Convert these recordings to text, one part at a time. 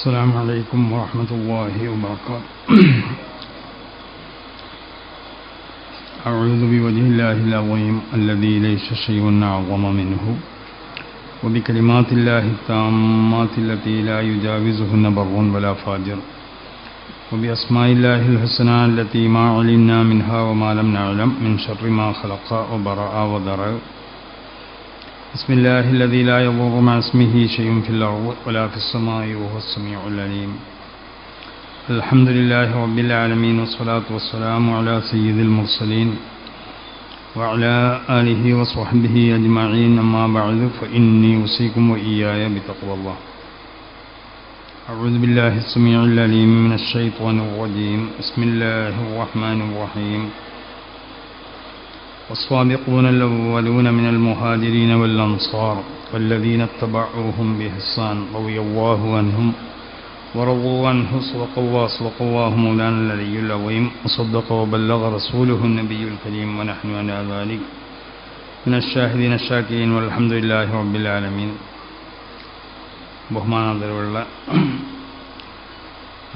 السلام عليكم ورحمة الله وبركاته. أعوذ بوجه الله العظيم الذي ليس شيء أعظم منه وبكلمات الله التامات التي لا يجاوزهن بر ولا فاجر وبأسماء الله الحسنى التي ما علمنا منها وما لم نعلم من شر ما خلق وبرأ وذرأ. بسم الله الذي لا يضر مع اسمه شيء في الأرض ولا في السماء وهو السميع العليم. الحمد لله رب العالمين والصلاة والسلام على سيد المرسلين وعلى آله وصحبه أجمعين. أما بعد فإني أوصيكم وإياي بتقوى الله. أعوذ بالله السميع العليم من الشيطان الرجيم. بسم الله الرحمن الرحيم. والسابقون الأولون من المهاجرين والأنصار والذين اتبعوهم بإحسان رضي الله عنهم ورضوا عنه صدق الله مولانا العلي العظيم وصدق وبلغ رسوله النبي الكريم ونحن على ذلك من الشاهدين الشاكرين والحمد لله رب العالمين. ബഹുമാനാദരവുള്ള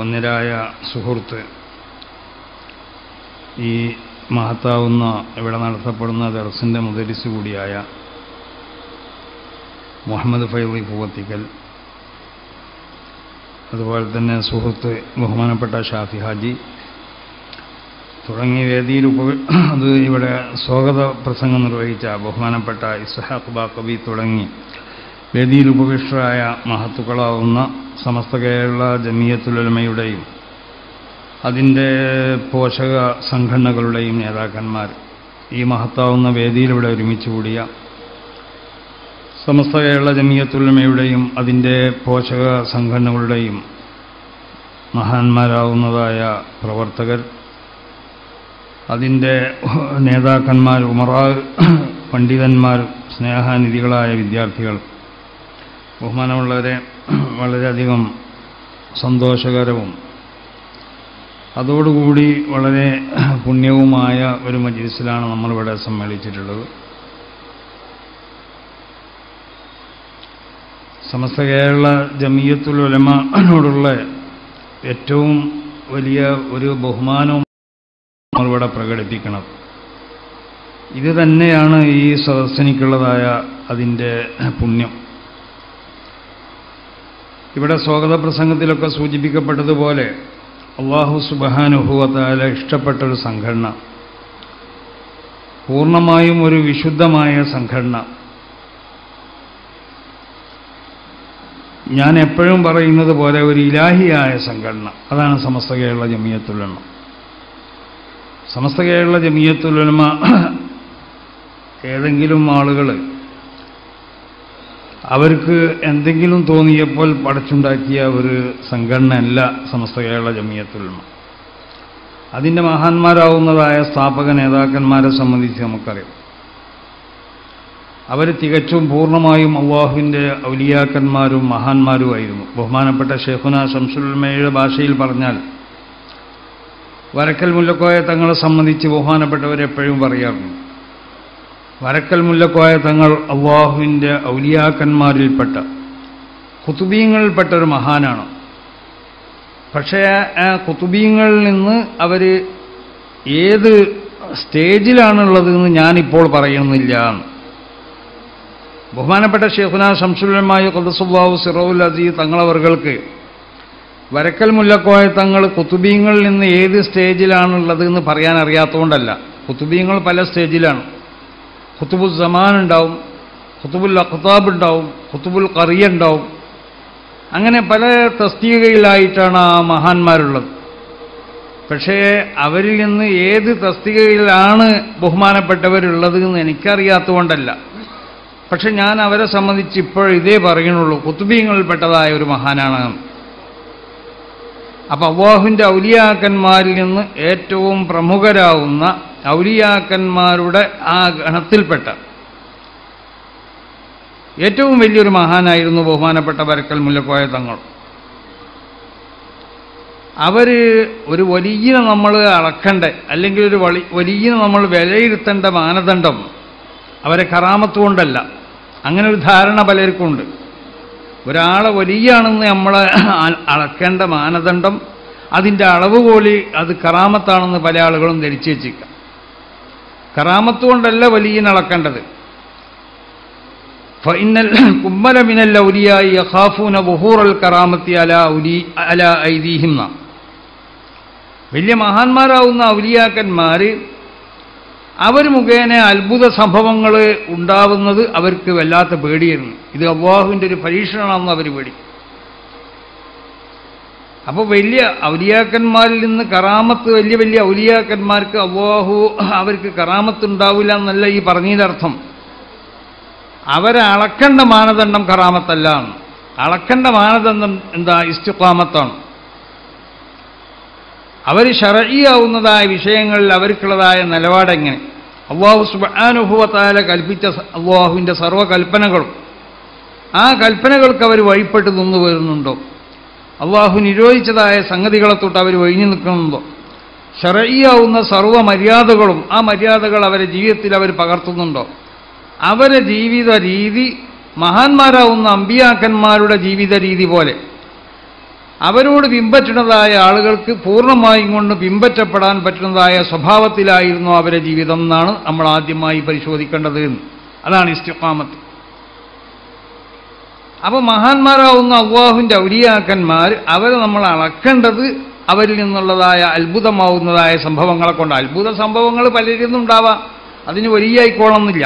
ഒന്നരായ സുഹൃത്ത്, ഈ മഹത്താവുന്ന ഇവിടെ നടത്തപ്പെടുന്ന ദർസിൻ്റെ മുദരിസ് കൂടിയായ മുഹമ്മദ് ഫൈളി പൂവത്തിക്കൽ, അതുപോലെ തന്നെ സുഹൃത്ത് ബഹുമാനപ്പെട്ട ഷാഫി ഹാജി തുടങ്ങിയ വേദിയിൽ അത് ഇവിടെ സ്വാഗത പ്രസംഗം നിർവഹിച്ച ബഹുമാനപ്പെട്ട ഇസ്ഹാഖ് ബാക്കബി തുടങ്ങി വേദിയിൽ ഉപവിഷ്ടരായ മഹത്തുക്കളാവുന്ന സമസ്ത കേരള ജമിയത്തുൽ ഉലമയുടെയും അതിൻ്റെ പോഷക സംഘടനകളുടെയും നേതാക്കന്മാർ, ഈ മഹത്താവുന്ന വേദിയിൽ ഇവിടെ ഒരുമിച്ച് കൂടിയ സമസ്ത കേരള ജമിയത്തുൽ ഉലമയുടെയും അതിൻ്റെ പോഷക സംഘടനകളുടെയും മഹാന്മാരാവുന്നതായ പ്രവർത്തകർ, അതിൻ്റെ നേതാക്കന്മാർ, ഉമറാ പണ്ഡിതന്മാർ, സ്നേഹാനിധികളായ വിദ്യാർത്ഥികൾ, ബഹുമാനമുള്ളവരെ, വളരെയധികം സന്തോഷകരവും അതോടുകൂടി വളരെ പുണ്യവുമായ ഒരു മജ്ലിസിലാണ് നമ്മളിവിടെ സമ്മേളിച്ചിട്ടുള്ളത്. സമസ്ത കേരള ജമിയത്തുൽ ഉലമയോടുള്ള ഏറ്റവും വലിയ ഒരു ബഹുമാനവും നമ്മളിവിടെ പ്രകടിപ്പിക്കണം. ഇത് തന്നെയാണ് ഈ സദസ്സിനിക്കുള്ളതായ അതിൻ്റെ പുണ്യം. ഇവിടെ സ്വാഗത പ്രസംഗത്തിലൊക്കെ സൂചിപ്പിക്കപ്പെട്ടതുപോലെ അല്ലാഹു സുബ്ഹാനഹു വ തആല ഇഷ്ടപ്പെട്ടൊരു സംഘടന, പൂർണ്ണമായും ഒരു വിശുദ്ധമായ സംഘടന. ഞാൻ എപ്പോഴും പറയുന്നത് പോലെ ഒരു ഇലാഹിയായ സംഘടന, അതാണ് സമസ്ത കേരള ജമിയത്തുൽ ഉലമ. സമസ്ത കേരള ജമിയത്തുൽ ഉലമ ഏതെങ്കിലും ആളുകൾ അവർക്ക് എന്തെങ്കിലും തോന്നിയപ്പോൾ പടച്ചുണ്ടാക്കിയ ഒരു സംഘടനയല്ല സമസ്ത കേരള ജമിയത്തുൽ ഉലമ. അതിൻ്റെ മഹാന്മാരാവുന്നതായ സ്ഥാപക നേതാക്കന്മാരെ സംബന്ധിച്ച് നമുക്കറിയാം. അവർ തികച്ചും പൂർണ്ണമായും അല്ലാഹുവിൻ്റെ ഔലിയാക്കന്മാരും മഹാന്മാരുമായിരുന്നു. ബഹുമാനപ്പെട്ട ശൈഖുനാ ശംസുൽ ഉലമയുടെ ഭാഷയിൽ പറഞ്ഞാൽ, വരക്കൽ മുല്ലക്കോയ തങ്ങളെ സംബന്ധിച്ച് ബഹുമാനപ്പെട്ടവരെപ്പോഴും പറയാറുണ്ട്, വരക്കൽ മുല്ലക്കോയ തങ്ങൾ അല്ലാഹുവിൻ്റെ ഔലിയാക്കന്മാരിൽപ്പെട്ട ഖുതുബീങ്ങളിൽപ്പെട്ട ഒരു മഹാനാണ്. പക്ഷേ ആ ഖുതുബീങ്ങളിൽ നിന്ന് അവർ ഏത് സ്റ്റേജിലാണുള്ളതെന്ന് ഞാനിപ്പോൾ പറയുന്നില്ല. ബഹുമാനപ്പെട്ട ശൈഖുനാ ശംസുൽ ഉലമ ഖദ്ദസല്ലാഹു സിറഹുൽ അസീസ് തങ്ങളവർക്ക് വരക്കൽ മുല്ലക്കോയ തങ്ങൾ ഖുതുബീങ്ങളിൽ നിന്ന് ഏത് സ്റ്റേജിലാണുള്ളതെന്ന് പറയാൻ അറിയാത്തതുകൊണ്ടല്ല. ഖുതുബീങ്ങൾ പല സ്റ്റേജിലാണ്. ഖുതുബുൽ സമാൻ ഉണ്ടാവും, ഖുതുബുൽ അഖ്താബ് ഉണ്ടാവും, ഖുതുബുൽ ഖറിയ ഉണ്ടാവും. അങ്ങനെ പല തസ്തികയിലായിട്ടാണ് ആ മഹാന്മാരുള്ളത്. പക്ഷേ അവരിൽ നിന്ന് ഏത് തസ്തികയിലാണ് ബഹുമാനപ്പെട്ടവരുള്ളത് എന്ന് എനിക്കറിയാത്തതുകൊണ്ടല്ല. പക്ഷെ ഞാൻ അവരെ സംബന്ധിച്ച് ഇപ്പോൾ ഇതേ പറയുന്നുള്ളൂ, ഖുതുബീങ്ങളിൽപ്പെട്ടതായ ഒരു മഹാനാണ്. അപ്പം അല്ലാഹുവിൻ്റെ ഔലിയാക്കന്മാരിൽ നിന്ന് ഏറ്റവും പ്രമുഖരാവുന്ന ഔലിയാക്കന്മാരുടെ ആ ഗണത്തിൽപ്പെട്ട ഏറ്റവും വലിയൊരു മഹാനായിരുന്നു ബഹുമാനപ്പെട്ട വരക്കൽ മുല്ലക്കോയ തങ്ങൾ. അവർ ഒരു വലിയ നമ്മൾ അളക്കണ്ട, അല്ലെങ്കിൽ ഒരു വലിയ നമ്മൾ വിലയിരുത്തേണ്ട മാനദണ്ഡം അവരെ കറാമത്ത് കൊണ്ടല്ല. അങ്ങനെ ഒരു ധാരണ പലർക്കുമുണ്ട്. ഒരാളെ വലിയാണെന്ന് നമ്മൾ അളക്കേണ്ട മാനദണ്ഡം, അതിൻ്റെ അളവുകോല് അത് കറാമത്താണെന്ന് പല ആളുകളും ധരിച്ചു വെച്ചിരിക്കുക. കറാമത്ത് കൊണ്ടല്ല വലിയനെ അളക്കേണ്ടത്. ഫഇന്നൽ കുമ്മല മിനൽ ഔലിയാഇ യഖാഫൂന ളുഹൂറൽ കറാമത്തി അലാ ഐദീഹിം. വലിയ മഹാന്മാരാവുന്ന ഔലിയാക്കന്മാർ അവർ മുഖേന അത്ഭുത സംഭവങ്ങൾ ഉണ്ടാവുന്നത് അവർക്ക് വല്ലാത്ത പേടിയായിരുന്നു. ഇത് അല്ലാഹുവിൻ്റെ ഒരു പരീക്ഷണമാണെന്ന് അവർ പേടി. അപ്പോൾ വലിയ ഔലിയാക്കന്മാരിൽ നിന്ന് കറാമത്ത്, വലിയ വലിയ ഔലിയാക്കന്മാർക്ക് അല്ലാഹു അവർക്ക് കറാമത്ത് ഉണ്ടാവില്ല എന്നല്ല ഈ പറഞ്ഞതിൻ്റെ അർത്ഥം. അവരെ അളക്കേണ്ട മാനദണ്ഡം കറാമത്തല്ല. അളക്കേണ്ട മാനദണ്ഡം എന്താ? ഇസ്തിഖാമത്താണ്. അവർ ശർഈയാവുന്നതായ വിഷയങ്ങളിൽ അവർക്കുള്ളതായ നിലപാടെങ്ങനെ, അല്ലാഹു സുബ്ഹാനഹു വ തആല കൽപ്പിച്ച അല്ലാഹുവിൻ്റെ സർവ്വകൽപ്പനകളും ആ കൽപ്പനകൾക്ക് അവർ വഴിപ്പെട്ട് നിന്നു വരുന്നുണ്ടോ? അല്ലാഹു നിരോധിച്ചതായ സംഗതികളെ തൊട്ട് അവർ ഒഴിഞ്ഞു നിൽക്കുന്നുണ്ടോ? ശർഈയാവുന്ന സർവ്വ മര്യാദകളും ആ മര്യാദകൾ അവരെ ജീവിതത്തിൽ അവർ പകർത്തുന്നുണ്ടോ? അവരെ ജീവിത രീതി മഹാന്മാരാവുന്ന അമ്പിയാക്കന്മാരുടെ ജീവിത രീതി പോലെ അവരോട് പിൻപറ്റുന്നതായ ആളുകൾക്ക് പൂർണ്ണമായും കൊണ്ട് പിൻപറ്റപ്പെടാൻ പറ്റുന്നതായ സ്വഭാവത്തിലായിരുന്നു അവരെ ജീവിതം എന്നാണ് നമ്മൾ ആദ്യമായി പരിശോധിക്കേണ്ടത്. അതാണ് ഇസ്തിഖാമത്ത്. അപ്പോൾ മഹാന്മാരാവുന്ന അല്ലാഹുവിൻ്റെ ഔലിയാക്കന്മാർ അവരെ നമ്മൾ അളക്കേണ്ടത് അവരിൽ നിന്നുള്ളതായ അത്ഭുതമാവുന്നതായ സംഭവങ്ങളെ കൊണ്ട്. അത്ഭുത സംഭവങ്ങൾ പലരിൽ നിന്നുണ്ടാവാം, അതിന് വലിയായിക്കോളണമെന്നില്ല.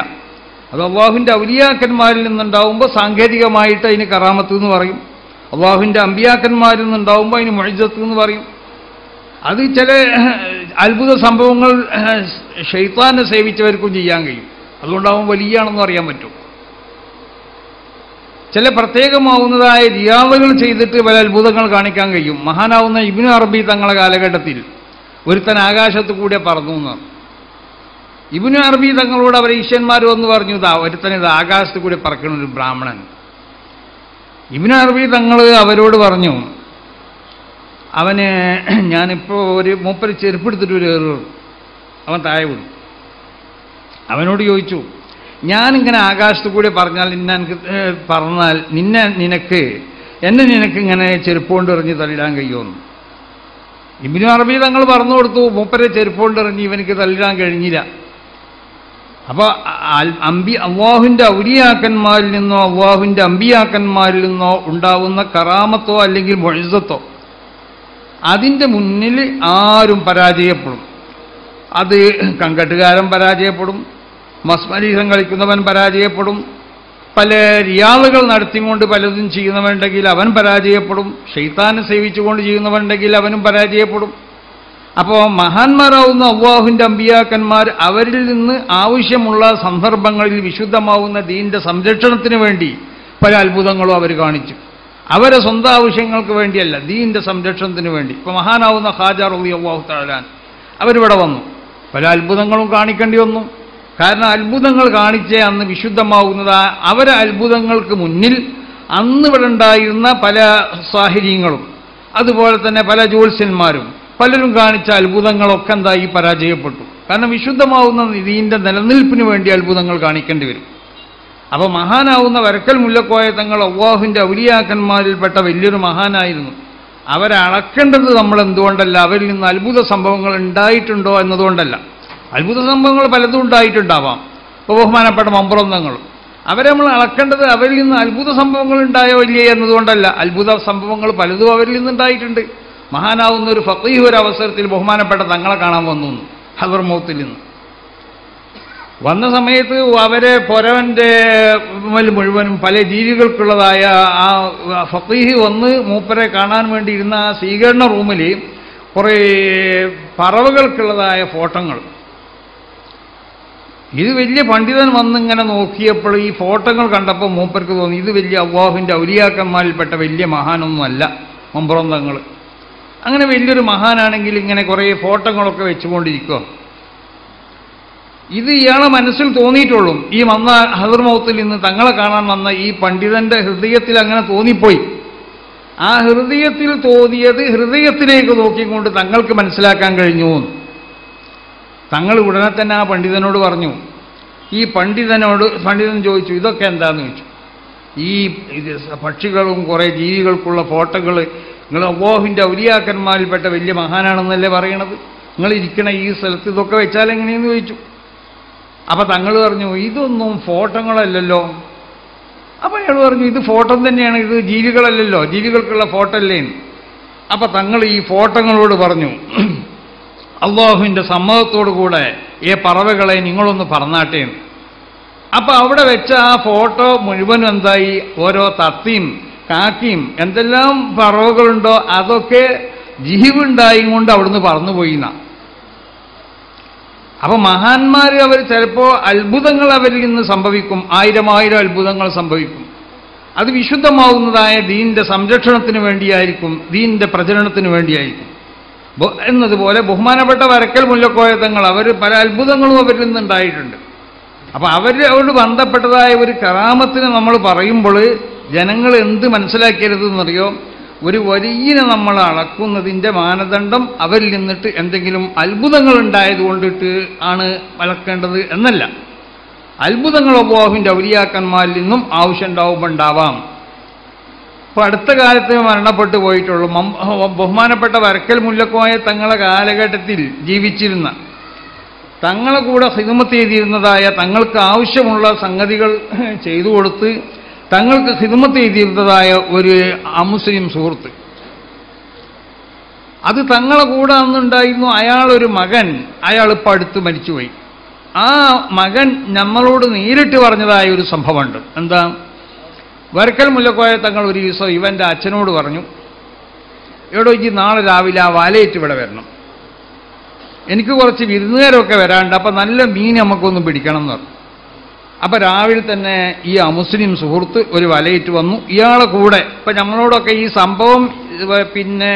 അത് അല്ലാഹുവിൻ്റെ ഔലിയാക്കന്മാരിൽ നിന്നുണ്ടാവുമ്പോൾ സാങ്കേതികമായിട്ട് അതിന് കറാമത്ത് എന്ന് പറയും. അല്ലാഹുവിൻ്റെ അമ്പിയാക്കന്മാരിൽ നിന്നുണ്ടാവുമ്പോൾ അതിന് മുഅ്ജിസത്ത് എന്ന് പറയും. അത് ചില അത്ഭുത സംഭവങ്ങൾ ശൈത്താനെ സേവിച്ചവർക്കും ചെയ്യാൻ കഴിയും. അതുകൊണ്ടാവും വലിയാണെന്ന് അറിയാൻ പറ്റും. ചില പ്രത്യേകമാവുന്നതായ റിയാദകൾ ചെയ്തിട്ട് പല അത്ഭുതങ്ങൾ കാണിക്കാൻ കഴിയും. മഹാനാവുന്ന ഇബ്നു അറബി തങ്ങളുടെ കാലഘട്ടത്തിൽ ഒരുത്തൻ ആകാശത്ത് കൂടെ പറന്നു എന്നാണ്. ഇബ്നു അറബി തങ്ങളോട് അവരെ ഈശ്വന്മാർ വന്ന് പറഞ്ഞു, ഇതാ ഒരുത്തനിത് ആകാശത്ത് കൂടെ പറക്കണ ഒരു ബ്രാഹ്മണൻ. ഇബ്നു അറബി തങ്ങൾ അവരോട് പറഞ്ഞു, അവന് ഞാനിപ്പോൾ ഒരു മൂപ്പര് ചെരുപ്പെടുത്തിട്ട് ഒരു അവൻ താഴെ വിടും. അവനോട് ചോദിച്ചു, ഞാനിങ്ങനെ ആകാശത്ത് കൂടെ പറഞ്ഞാൽ നിനക്ക് ഇങ്ങനെ ചെരുപ്പ് കൊണ്ട് എറിഞ്ഞ് തള്ളിടാൻ കഴിയുമെന്ന്. ഇബ്നു അറബി തങ്ങൾ പറഞ്ഞു കൊടുത്തു, മൂപ്പരെ ചെരുപ്പ് കൊണ്ട് എറിഞ്ഞ് ഇവനിക്ക് തള്ളിടാൻ കഴിഞ്ഞില്ല. അപ്പോൾ അല്ലാഹുവിൻ്റെ ഔലിയാക്കന്മാരിൽ നിന്നോ അല്ലാഹുവിൻ്റെ അമ്പിയാക്കന്മാരിൽ നിന്നോ ഉണ്ടാവുന്ന കറാമത്തോ അല്ലെങ്കിൽ മുഅ്ജിസത്തോ അതിൻ്റെ മുന്നിൽ ആരും പരാജയപ്പെടും. അത് കങ്കട്ടുകാരൻ പരാജയപ്പെടും, മസ്മരീസം കളിക്കുന്നവൻ പരാജയപ്പെടും, പല റിയാദകൾ നടത്തിക്കൊണ്ട് പലതും ചെയ്യുന്നവനുണ്ടെങ്കിൽ അവൻ പരാജയപ്പെടും, ശൈത്താനെ സേവിച്ചുകൊണ്ട് ചെയ്യുന്നവനുണ്ടെങ്കിൽ അവനും പരാജയപ്പെടും. അപ്പോൾ മഹാന്മാരാവുന്ന അല്ലാഹുവിൻ്റെ അമ്പിയാക്കന്മാർ അവരിൽ നിന്ന് ആവശ്യമുള്ള സന്ദർഭങ്ങളിൽ വിശുദ്ധമാവുന്ന ദീൻ്റെ സംരക്ഷണത്തിന് വേണ്ടി പല അത്ഭുതങ്ങളും അവർ കാണിച്ചു. അവരെ സ്വന്തം ആവശ്യങ്ങൾക്ക് വേണ്ടിയല്ല, ദീൻ്റെ സംരക്ഷണത്തിന് വേണ്ടി. ഇപ്പോൾ മഹാനാവുന്ന ഖാജ റളിയല്ലാഹു തആല അവരിവിടെ വന്നു, പല അത്ഭുതങ്ങളും കാണിക്കേണ്ടി വന്നു. കാരണം അത്ഭുതങ്ങൾ കാണിച്ചേ അന്ന് വിശുദ്ധമാവുന്നത്. അവരെ അത്ഭുതങ്ങൾക്ക് മുന്നിൽ അന്ന് ഇവിടെ ഉണ്ടായിരുന്ന പല സാഹിര്യങ്ങളും അതുപോലെ തന്നെ പല ജ്യോത്സ്യന്മാരും പലരും കാണിച്ച അത്ഭുതങ്ങളൊക്കെ എന്തായി പരാജയപ്പെട്ടു. കാരണം വിശുദ്ധമാവുന്ന ദീൻ്റെ നിലനിൽപ്പിന് വേണ്ടി അത്ഭുതങ്ങൾ കാണിക്കേണ്ടി വരും. അപ്പോൾ മഹാനാവുന്ന വരക്കൽ മുല്ലക്കോയ തങ്ങൾ അല്ലാഹുവിൻ്റെ ഔലിയാക്കന്മാരിൽപ്പെട്ട വലിയൊരു മഹാനായിരുന്നു. അവരെ അളക്കേണ്ടത് നമ്മൾ എന്തുകൊണ്ടല്ല, അവരിൽ നിന്ന് അത്ഭുത സംഭവങ്ങൾ ഉണ്ടായിട്ടുണ്ടോ എന്നതുകൊണ്ടല്ല. അത്ഭുത സംഭവങ്ങൾ പലതും ഉണ്ടായിട്ടുണ്ടാവാം. ഇപ്പോൾ ബഹുമാനപ്പെട്ട മമ്പുറം തങ്ങൾ അവരെ നമ്മൾ അളക്കേണ്ടത് അവരിൽ നിന്ന് അത്ഭുത സംഭവങ്ങൾ ഉണ്ടായോ ഇല്ലേ എന്നതുകൊണ്ടല്ല. അത്ഭുത സംഭവങ്ങൾ പലതും അവരിൽ നിന്നുണ്ടായിട്ടുണ്ട്. മഹാനാവുന്ന ഒരു ഫഖീഹ് ഒരു അവസരത്തിൽ ബഹുമാനപ്പെട്ട തങ്ങളെ കാണാൻ വന്നു ഹദർമൗത്തിൽ നിന്ന്. വന്ന സമയത്ത് അവരെ പൊരവൻ്റെ മുഴുവനും പല ജീവികൾക്കുള്ളതായ ആ ഫഖീഹ് വന്ന് മൂപ്പരെ കാണാൻ വേണ്ടി ഇരുന്ന ആ സ്വീകരണ റൂമിൽ കുറേ പറവകൾക്കുള്ളതായ ഫോട്ടോകൾ. ഇത് വലിയ പണ്ഡിതൻ വന്നിങ്ങനെ നോക്കിയപ്പോൾ ഈ ഫോട്ടോകൾ കണ്ടപ്പോൾ മൂപ്പർക്ക് തോന്നി ഇത് വലിയ അല്ലാഹുവിൻ്റെ ഔലിയാക്കന്മാരിൽപ്പെട്ട വലിയ മഹാനൊന്നുമല്ല മമ്പുറം തങ്ങൾ. അങ്ങനെ വലിയൊരു മഹാനാണെങ്കിൽ ഇങ്ങനെ കുറേ ഫോട്ടോകളൊക്കെ വെച്ചുകൊണ്ടിരിക്കുക. ഇത് ഇയാളെ മനസ്സിൽ തോന്നിയിട്ടുള്ളൂ. ഈ വന്ന ഹദർമൗത്തിൽ നിന്ന് തങ്ങളെ കാണാൻ വന്ന ഈ പണ്ഡിതന്റെ ഹൃദയത്തിൽ അങ്ങനെ തോന്നിപ്പോയി. ആ ഹൃദയത്തിൽ തോന്നിയത് ഹൃദയത്തിലേക്ക് നോക്കിക്കൊണ്ട് തങ്ങൾക്ക് മനസ്സിലാക്കാൻ കഴിഞ്ഞു. തങ്ങൾ ഉടനെ തന്നെ ആ പണ്ഡിതനോട് പറഞ്ഞു. ഈ പണ്ഡിതൻ ചോദിച്ചു, ഇതൊക്കെ എന്താന്ന് ചോദിച്ചു. ഈ പക്ഷികളും കുറേ ജീവികൾക്കുള്ള ഫോട്ടോകൾ നിങ്ങൾ അല്ലാഹുവിൻ്റെ ഔലിയാക്കന്മാരിൽപ്പെട്ട വലിയ മഹാനാണെന്നല്ലേ പറയണത്, നിങ്ങൾ ഇരിക്കണ ഈ സ്ഥലത്ത് ഇതൊക്കെ വെച്ചാൽ എങ്ങനെയെന്ന് ചോദിച്ചു. അപ്പം തങ്ങൾ പറഞ്ഞു ഇതൊന്നും ഫോട്ടോകളല്ലല്ലോ. അപ്പം അയാൾ പറഞ്ഞു ഇത് ഫോട്ടോ തന്നെയാണ്, ഇത് ജീവികളല്ലല്ലോ, ജീവികൾക്കുള്ള ഫോട്ടോ അല്ലേ. അപ്പം തങ്ങൾ ഈ ഫോട്ടോകളോട് പറഞ്ഞു അല്ലാഹുവിൻ്റെ സമ്മതത്തോടു കൂടെ പറവകളെ നിങ്ങളൊന്ന് പറന്നാട്ടേന്ന്. അപ്പം അവിടെ വെച്ച ആ ഫോട്ടോ മുഴുവനും എന്തായി, ഓരോ തത്തിയും കാക്കിയും എന്തെല്ലാം പറവകളുണ്ടോ അതൊക്കെ ജീവുണ്ടായും കൊണ്ട് അവിടുന്ന് പറന്നുപോയി എന്നാ. അപ്പം മഹാന്മാർ അവർ ചിലപ്പോൾ അത്ഭുതങ്ങൾ അവരിൽ നിന്ന് സംഭവിക്കും, ആയിരം അത്ഭുതങ്ങൾ സംഭവിക്കും. അത് വിശുദ്ധമാവുന്നതായ ദീനിൻ്റെ സംരക്ഷണത്തിന് വേണ്ടിയായിരിക്കും, ദീനിൻ്റെ പ്രചരണത്തിന് വേണ്ടിയായിരിക്കും. എന്നതുപോലെ ബഹുമാനപ്പെട്ട വരക്കൽ മുല്ലക്കോയ തങ്ങൾ അവർ പല അത്ഭുതങ്ങളും അവരിൽ നിന്നുണ്ടായിട്ടുണ്ട്. അപ്പം അവരോട് ബന്ധപ്പെട്ടതായ ഒരു കറാമത്തിന് നമ്മൾ പറയുമ്പോൾ ജനങ്ങൾ എന്ത് മനസ്സിലാക്കരുതെന്നറിയോ, ഒരു വലിയനെ നമ്മൾ അളക്കുന്നതിൻ്റെ മാനദണ്ഡം അവരിൽ നിന്നിട്ട് എന്തെങ്കിലും അത്ഭുതങ്ങൾ ഉണ്ടായതുകൊണ്ടിട്ട് ആണ് അളക്കേണ്ടത് എന്നല്ല. അത്ഭുതങ്ങൾ അല്ലാഹുവിൻ്റെ ഔലിയാക്കന്മാരിൽ നിന്നും ആവശ്യമുണ്ടാവുമ്പോൾ ഉണ്ടാവാം. ഇപ്പോൾ അടുത്ത കാലത്ത് മരണപ്പെട്ടു പോയിട്ടുള്ളൂ ബഹുമാനപ്പെട്ട വരക്കൽ മുല്ലക്കോയ തങ്ങളെ കാലഘട്ടത്തിൽ ജീവിച്ചിരുന്ന, തങ്ങളെ കൂടെ ഖിദ്മത്ത് ചെയ്തിരുന്നതായ, തങ്ങൾക്ക് ആവശ്യമുള്ള സംഗതികൾ ചെയ്തു കൊടുത്ത് തങ്ങൾക്ക് ഖിദ്മത്ത് ചെയ്തിരുന്നതായ ഒരു അമുസ്ലിം സുഹൃത്ത്, അത് തങ്ങളെ കൂടെ അന്നുണ്ടായിരുന്നു. അയാളൊരു മകൻ, അയാളിപ്പോൾ അടുത്ത് മരിച്ചുപോയി. ആ മകൻ നമ്മളോട് നേരിട്ട് പറഞ്ഞതായ ഒരു സംഭവമുണ്ട്. എന്താ, വരക്കൽ മുല്ലക്കോയ തങ്ങൾ ഒരു ദിവസം ഇവൻ്റെ അച്ഛനോട് പറഞ്ഞു, എടോ ഈ നാളെ രാവിലെ ആ വലയിട്ട് ഇവിടെ വരണം, എനിക്ക് കുറച്ച് വിരുന്നുകാരൊക്കെ വരാണ്ട്, അപ്പം നല്ല മീൻ നമുക്കൊന്ന് പിടിക്കണം എന്ന് പറഞ്ഞു. അപ്പം രാവിലെ തന്നെ ഈ അമുസ്ലിം സുഹൃത്ത് ഒരു വലയിട്ട് വന്നു. ഇയാളെ കൂടെ ഇപ്പം നമ്മളോടൊക്കെ ഈ സംഭവം പിന്നെ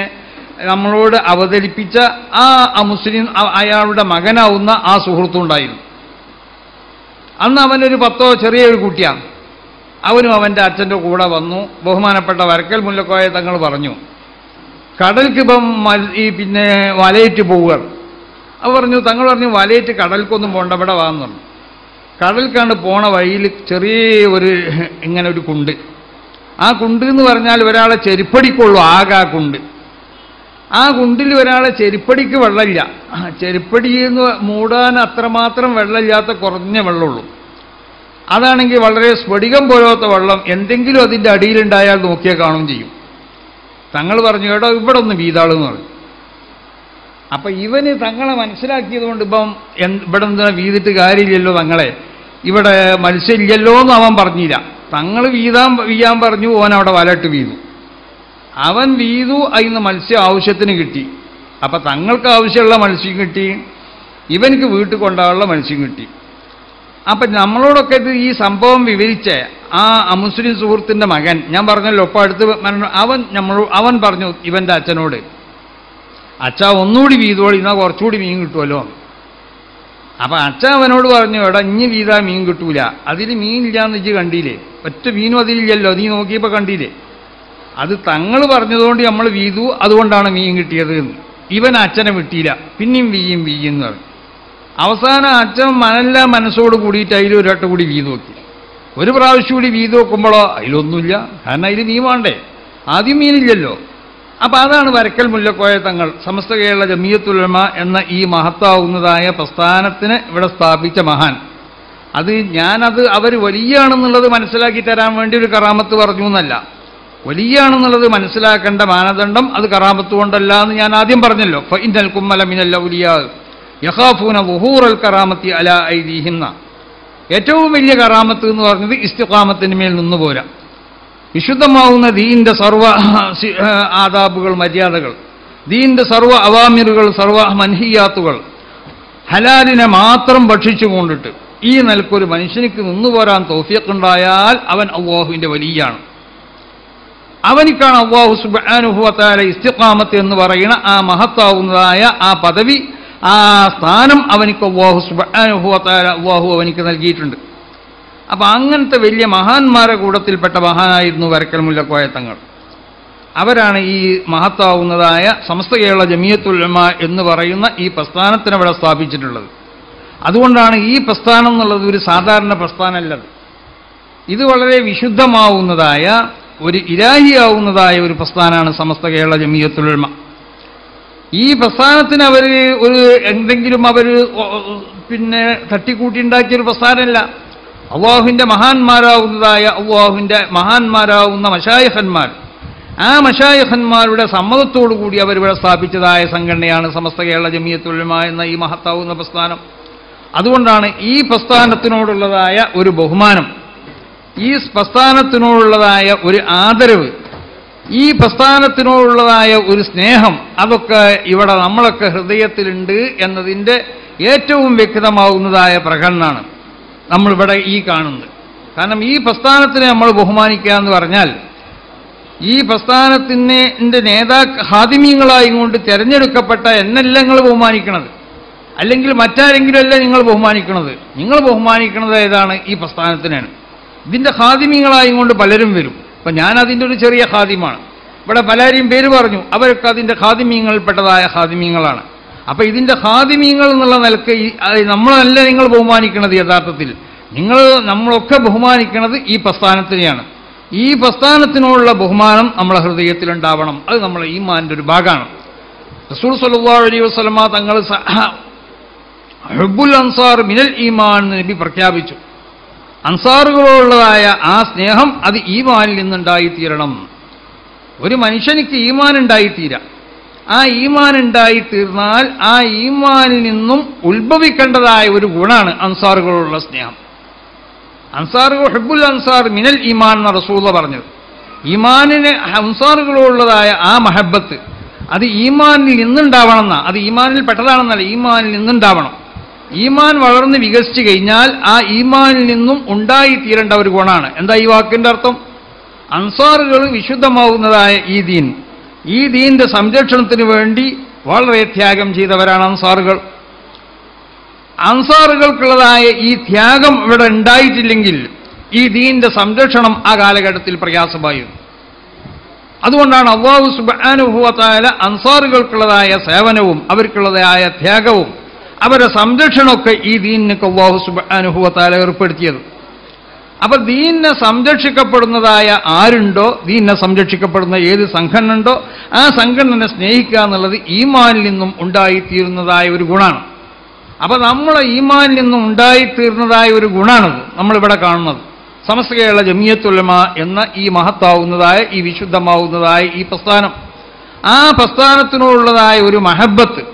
നമ്മളോട് അവതരിപ്പിച്ച ആ അമുസ്ലിം അയാളുടെ മകനാവുന്ന ആ സുഹൃത്തുണ്ടായിരുന്നു. അന്ന് അവനൊരു 10 ചെറിയൊരു കുട്ടിയാണ്. അവനും അവൻ്റെ അച്ഛൻ്റെ കൂടെ വന്നു. ബഹുമാനപ്പെട്ട വരക്കൽ മുല്ലക്കോയ തങ്ങൾ പറഞ്ഞു, കടൽക്കിപ്പം ഈ പിന്നെ വലയിട്ട് പോവുക. അത് പറഞ്ഞു, തങ്ങൾ പറഞ്ഞു വലയിട്ട് കടൽക്കൊന്നും പോകണ്ട, ഇവിടെ വാന്ന് പറഞ്ഞു. കടൽക്കാണ്ട് പോണ വഴിയിൽ ചെറിയ ഒരു ഇങ്ങനെ ഒരു കുണ്ട്. ആ കുണ്ട് എന്ന് പറഞ്ഞാൽ ഒരാളെ ചെരുപ്പടിക്കുള്ളൂ, ആകെ ആ കുണ്ട്. ആ കുണ്ടിൽ ഒരാളെ ചെരുപ്പടിക്ക് വെള്ളമില്ല, ചെരുപ്പടിന്ന് മൂടാൻ അത്രമാത്രം വെള്ളമില്ലാത്ത കുറഞ്ഞ വെള്ളമുള്ളൂ. അതാണെങ്കിൽ വളരെ സ്ഫടികം പോലത്തെ വെള്ളം, എന്തെങ്കിലും അതിൻ്റെ അടിയിലുണ്ടായാൽ നോക്കിയാൽ കാണുകയും ചെയ്യും. തങ്ങൾ പറഞ്ഞു, എടോ ഇവിടെ ഒന്ന് വീതാളെന്ന് പറഞ്ഞു. അപ്പം ഇവന് തങ്ങളെ മനസ്സിലാക്കിയതുകൊണ്ട് ഇപ്പം ഇവിടെ എന്താ വീതിട്ട് കാര്യമില്ലല്ലോ, തങ്ങളെ ഇവിടെ മത്സ്യമില്ലല്ലോ എന്ന് അവൻ പറഞ്ഞില്ല. തങ്ങൾ വീയാൻ പറഞ്ഞു, ഓൻ അവിടെ വലട്ട് വീതു. അവൻ വീതു, അതിന് മത്സ്യം ആവശ്യത്തിന് കിട്ടി. അപ്പം തങ്ങൾക്ക് ആവശ്യമുള്ള മത്സ്യം കിട്ടി, ഇവനക്ക് വീട്ടിൽ കൊണ്ടാനുള്ള മത്സ്യം കിട്ടി. അപ്പം നമ്മളോടൊക്കെ ഇത് ഈ സംഭവം വിവരിച്ച ആ അമുസ്ലിം സുഹൃത്തിൻ്റെ മകൻ, ഞാൻ പറഞ്ഞല്ലോ ഇപ്പം അടുത്ത് അവൻ പറഞ്ഞു ഇവൻ്റെ അച്ഛനോട്, അച്ഛ ഒന്നുകൂടി വീതോളി, എന്നാൽ കുറച്ചുകൂടി മീൻ കിട്ടുമല്ലോ. അപ്പം അച്ഛ അവനോട് പറഞ്ഞു, എടാ ഇനി വീതാ മീൻ കിട്ടൂല, അതിൽ മീനില്ലാന്ന് ഇജ്ജ് കണ്ടില്ലേ, ഒറ്റ മീനും അതിലില്ലല്ലോ, നീ നോക്കിയപ്പോൾ കണ്ടില്ലേ. അത് തങ്ങൾ പറഞ്ഞതുകൊണ്ട് നമ്മൾ വീതു, അതുകൊണ്ടാണ് മീൻ കിട്ടിയത് എന്ന്. ഇവൻ അച്ഛനെ വിട്ടിയില്ല, പിന്നെയും വീയെന്ന് പറഞ്ഞു. അവസാനം അച്ഛൻ മനസ്സോട് കൂടിയിട്ട് അതിൽ ഒരു വട്ടം കൂടി വീതു നോക്കി. ഒരു പ്രാവശ്യം കൂടി വീതു നോക്കുമ്പോഴോ അതിലൊന്നുമില്ല, കാരണം അതിൽ മീൻ വേണ്ടേ, ആദ്യം മീനില്ലല്ലോ. അപ്പം അതാണ് വരക്കൽ മുല്ലക്കോയ തങ്ങൾ സമസ്ത കേരള ജമിയത്തുൽ ഉലമ എന്ന ഈ മഹത്താവുന്നതായ പ്രസ്ഥാനത്തിന് ഇവിടെ സ്ഥാപിച്ച മഹാൻ. ഞാനത് അവർ വലിയാണെന്നുള്ളത് മനസ്സിലാക്കി തരാൻ വേണ്ടി ഒരു കറാമത്ത് പറഞ്ഞു എന്നല്ല. വലിയാണെന്നുള്ളത് മനസ്സിലാക്കേണ്ട മാനദണ്ഡം അത് കറാമത്ത് കൊണ്ടല്ല എന്ന് ഞാൻ ആദ്യം പറഞ്ഞല്ലോ. ഫഇന്നൽ കുമ്മല മിനൽ ഔലിയാ യഖാഫൂന വുഹൂറൽ കറാമത്തി അലാ ഐദീഹിം. ഏറ്റവും വലിയ കറാമത്ത് എന്ന് പറഞ്ഞത് ഇസ്തിഖാമത്തിന് മേൽ നിന്നുപോരാ. വിശുദ്ധമാവുന്ന ദീനിൻ്റെ സർവ്വ ആദാബുകൾ, മര്യാദകൾ, ദീനിൻ്റെ സർവ്വ അവാമിറുകൾ, സർവ്വ മൻഹിയാത്തുകൾ ഹലാലിനെ മാത്രം ഭക്ഷിച്ചുകൊണ്ടിട്ട് ഈ നിലക്കൊരു മനുഷ്യനിക്ക് നിന്നുപോരാൻ തൗഫീഖുണ്ടായാൽ അവൻ അല്ലാഹുവിൻ്റെ വലിയാണ്. അവനിക്കാണ് അല്ലാഹു സുബ്ഹാനഹു വ തആല ഇസ്തിഖാമത്ത് എന്ന് പറയുന്ന ആ മഹത്താവുന്നതായ ആ പദവി, ആ സ്ഥാനം അവനിക്ക് അല്ലാഹു സുബ്ഹാനഹു വ തആല അവനിക്ക് നൽകിയിട്ടുണ്ട്. അപ്പം അങ്ങനത്തെ വലിയ മഹാന്മാരെ കൂട്ടത്തിൽപ്പെട്ട മഹാനായിരുന്നു വരക്കൽ മുല്ലക്കോയ തങ്ങൾ. അവരാണ് ഈ മഹത്താവുന്നതായ സമസ്ത കേരള ജമിയത്തുൽ ഉലമ എന്ന് പറയുന്ന ഈ പ്രസ്ഥാനത്തിന് അവിടെ സ്ഥാപിച്ചിട്ടുള്ളത്. അതുകൊണ്ടാണ് ഈ പ്രസ്ഥാനം എന്നുള്ളത് ഒരു സാധാരണ പ്രസ്ഥാനമല്ലത്. ഇത് വളരെ വിശുദ്ധമാവുന്നതായ ഒരു ഇലാഹിയാവുന്നതായ ഒരു പ്രസ്ഥാനമാണ് സമസ്ത കേരള ജമിയത്തുൽ ഉലമ. ഈ പ്രസ്ഥാനത്തിന് അവർ ഒരു എന്തെങ്കിലും അവർ പിന്നെ തട്ടിക്കൂട്ടിയുണ്ടാക്കിയൊരു പ്രസ്ഥാനമല്ല. അള്ളാഹുവിൻ്റെ മഹാന്മാരാവുന്ന മശായിഖന്മാർ, ആ മശായിഖന്മാരുടെ സമ്മതത്തോടു കൂടി അവരിവിടെ സ്ഥാപിച്ചതായ സംഘടനയാണ് സമസ്ത കേരള ജമിയത്തുൽ ഉലമ എന്ന ഈ മഹത്താവുന്ന പ്രസ്ഥാനം. അതുകൊണ്ടാണ് ഈ പ്രസ്ഥാനത്തിനോടുള്ളതായ ഒരു ബഹുമാനം, ഈ പ്രസ്ഥാനത്തിനോടുള്ളതായ ഒരു ആദരവ്, ഈ പ്രസ്ഥാനത്തിനോടുള്ളതായ ഒരു സ്നേഹം, അതൊക്കെ ഇവിടെ നമ്മളൊക്കെ ഹൃദയത്തിലുണ്ട് എന്നതിൻ്റെ ഏറ്റവും വ്യക്തമാവുന്നതായ പ്രകടനമാണ് നമ്മളിവിടെ ഈ കാണുന്നത്. കാരണം ഈ പ്രസ്ഥാനത്തിനെ നമ്മൾ ബഹുമാനിക്കുക എന്ന് പറഞ്ഞാൽ, ഈ പ്രസ്ഥാനത്തിൻ്റെ ഹാദിമീങ്ങളായി കൊണ്ട് തിരഞ്ഞെടുക്കപ്പെട്ട എന്നല്ല നിങ്ങൾ ബഹുമാനിക്കണത്, അല്ലെങ്കിൽ മറ്റാരെങ്കിലും അല്ല നിങ്ങൾ ബഹുമാനിക്കണത്. നിങ്ങൾ ബഹുമാനിക്കുന്നത് ഏതാണ്? ഈ പ്രസ്ഥാനത്തിനാണ്. ഇതിൻ്റെ ഹാദിമീങ്ങളായും കൊണ്ട് പലരും വരും. അപ്പം ഞാൻ അതിൻ്റെ ഒരു ചെറിയ ഹാദിമാണ്. ഇവിടെ പലരെയും പേര് പറഞ്ഞു, അവരൊക്കെ അതിൻ്റെ ഹാദിമീങ്ങളിൽപ്പെട്ടതായ ഹാദിമീങ്ങളാണ്. അപ്പം ഇതിൻ്റെ ഹാദിമീങ്ങൾ എന്നുള്ള നിലക്ക് നമ്മളല്ല നിങ്ങൾ ബഹുമാനിക്കുന്നത്. യഥാർത്ഥത്തിൽ നമ്മളൊക്കെ ബഹുമാനിക്കുന്നത് ഈ പ്രസ്ഥാനത്തിനെയാണ്. ഈ പ്രസ്ഥാനത്തിനോടുള്ള ബഹുമാനം നമ്മളെ ഹൃദയത്തിലുണ്ടാവണം. അത് നമ്മളെ ഈമാനിൻ്റെ ഒരു ഭാഗമാണ്. റസൂൽ സ്വല്ലല്ലാഹു അലൈഹി വസല്ലമ തങ്ങൾ ഹുബ്ബുൽ അൻസാർ മിനൽ ഈമാൻ എന്ന് നബി പ്രഖ്യാപിച്ചു. അൻസാറുകളോടുള്ളതായ ആ സ്നേഹം അത് ഈമാനിൽ നിന്നുണ്ടായിത്തീരണം. ഒരു മനുഷ്യനിക്ക് ഈമാൻ ഉണ്ടായിത്തീരാം. ആ ഈമാൻ ഉണ്ടായിത്തീർന്നാൽ ആ ഈമാനിൽ നിന്നും ഉത്ഭവിക്കേണ്ടതായ ഒരു ഗുണമാണ് അൻസാറുകളോടുള്ള സ്നേഹം. ഹുബ്ബുൽ അൻസാർ മിനൽ ഈമാൻ എന്ന റസൂലുള്ളാഹി പറഞ്ഞത്. ഈമാനിന് അൻസാറുകളോടുള്ളതായ ആ മഹബത്ത് അത് ഈമാനിൽ നിന്നുണ്ടാവണം എന്നാ. അത് ഈമാനിൽ പെട്ടതാണെന്നല്ല, ഈമാനിൽ നിന്നുണ്ടാവണം. ഈമാൻ വളർന്ന് വികസിച്ചു കഴിഞ്ഞാൽ ആ ഈമാനിൽ നിന്നും ഉണ്ടായിത്തീരേണ്ട ഒരു ഗുണമാണ്. എന്താ ഈ വാക്കിൻ്റെ അർത്ഥം? അൻസാറുകൾ വിശുദ്ധമാവുന്നതായ ഈ ദീന്റെ സംരക്ഷണത്തിന് വേണ്ടി വളരെ ത്യാഗം ചെയ്തവരാണ് അൻസാറുകൾ. അൻസാറുകൾക്കുള്ളതായ ഈ ത്യാഗം ഇവിടെ ഉണ്ടായിട്ടില്ലെങ്കിൽ ഈ ദീന്റെ സംരക്ഷണം ആ കാലഘട്ടത്തിൽ പ്രയാസമായിരുന്നു. അതുകൊണ്ടാണ് അല്ലാഹു സുബ്ഹാനഹു വ തആല അൻസാറുകൾക്കുള്ളതായ സേവനവും അവർക്കുള്ളതായ ത്യാഗവും അവരുടെ സംരക്ഷണമൊക്കെ ഈ ദീനിനൊക്കെ അല്ലാഹു സുബ്ഹാനഹു വ തആല ഏർപ്പെടുത്തിയത്. അപ്പൊ ദീനിനെ സംരക്ഷിക്കപ്പെടുന്നതായ ആരുണ്ടോ, ദീനിനെ സംരക്ഷിക്കപ്പെടുന്ന ഏത് സംഘടന ഉണ്ടോ ആ സംഘടനയെ സ്നേഹിക്കുക എന്നുള്ളത് ഈമാനിൽ നിന്നും ഉണ്ടായിത്തീരുന്നതായ ഒരു ഗുണമാണ്. അപ്പൊ നമ്മളെ ഈമാനിൽ നിന്നും ഉണ്ടായിത്തീർന്നതായ ഒരു ഗുണമാണത് നമ്മളിവിടെ കാണുന്നത്. സമസ്ത കേരള ജമിയത്തുൽ ഉലമ എന്ന ഈ മഹത്താവുന്നതായ ഈ വിശുദ്ധമാവുന്നതായ ഈ പ്രസ്ഥാനം, ആ പ്രസ്ഥാനത്തിനോടുള്ളതായ ഒരു മഹബത്ത്,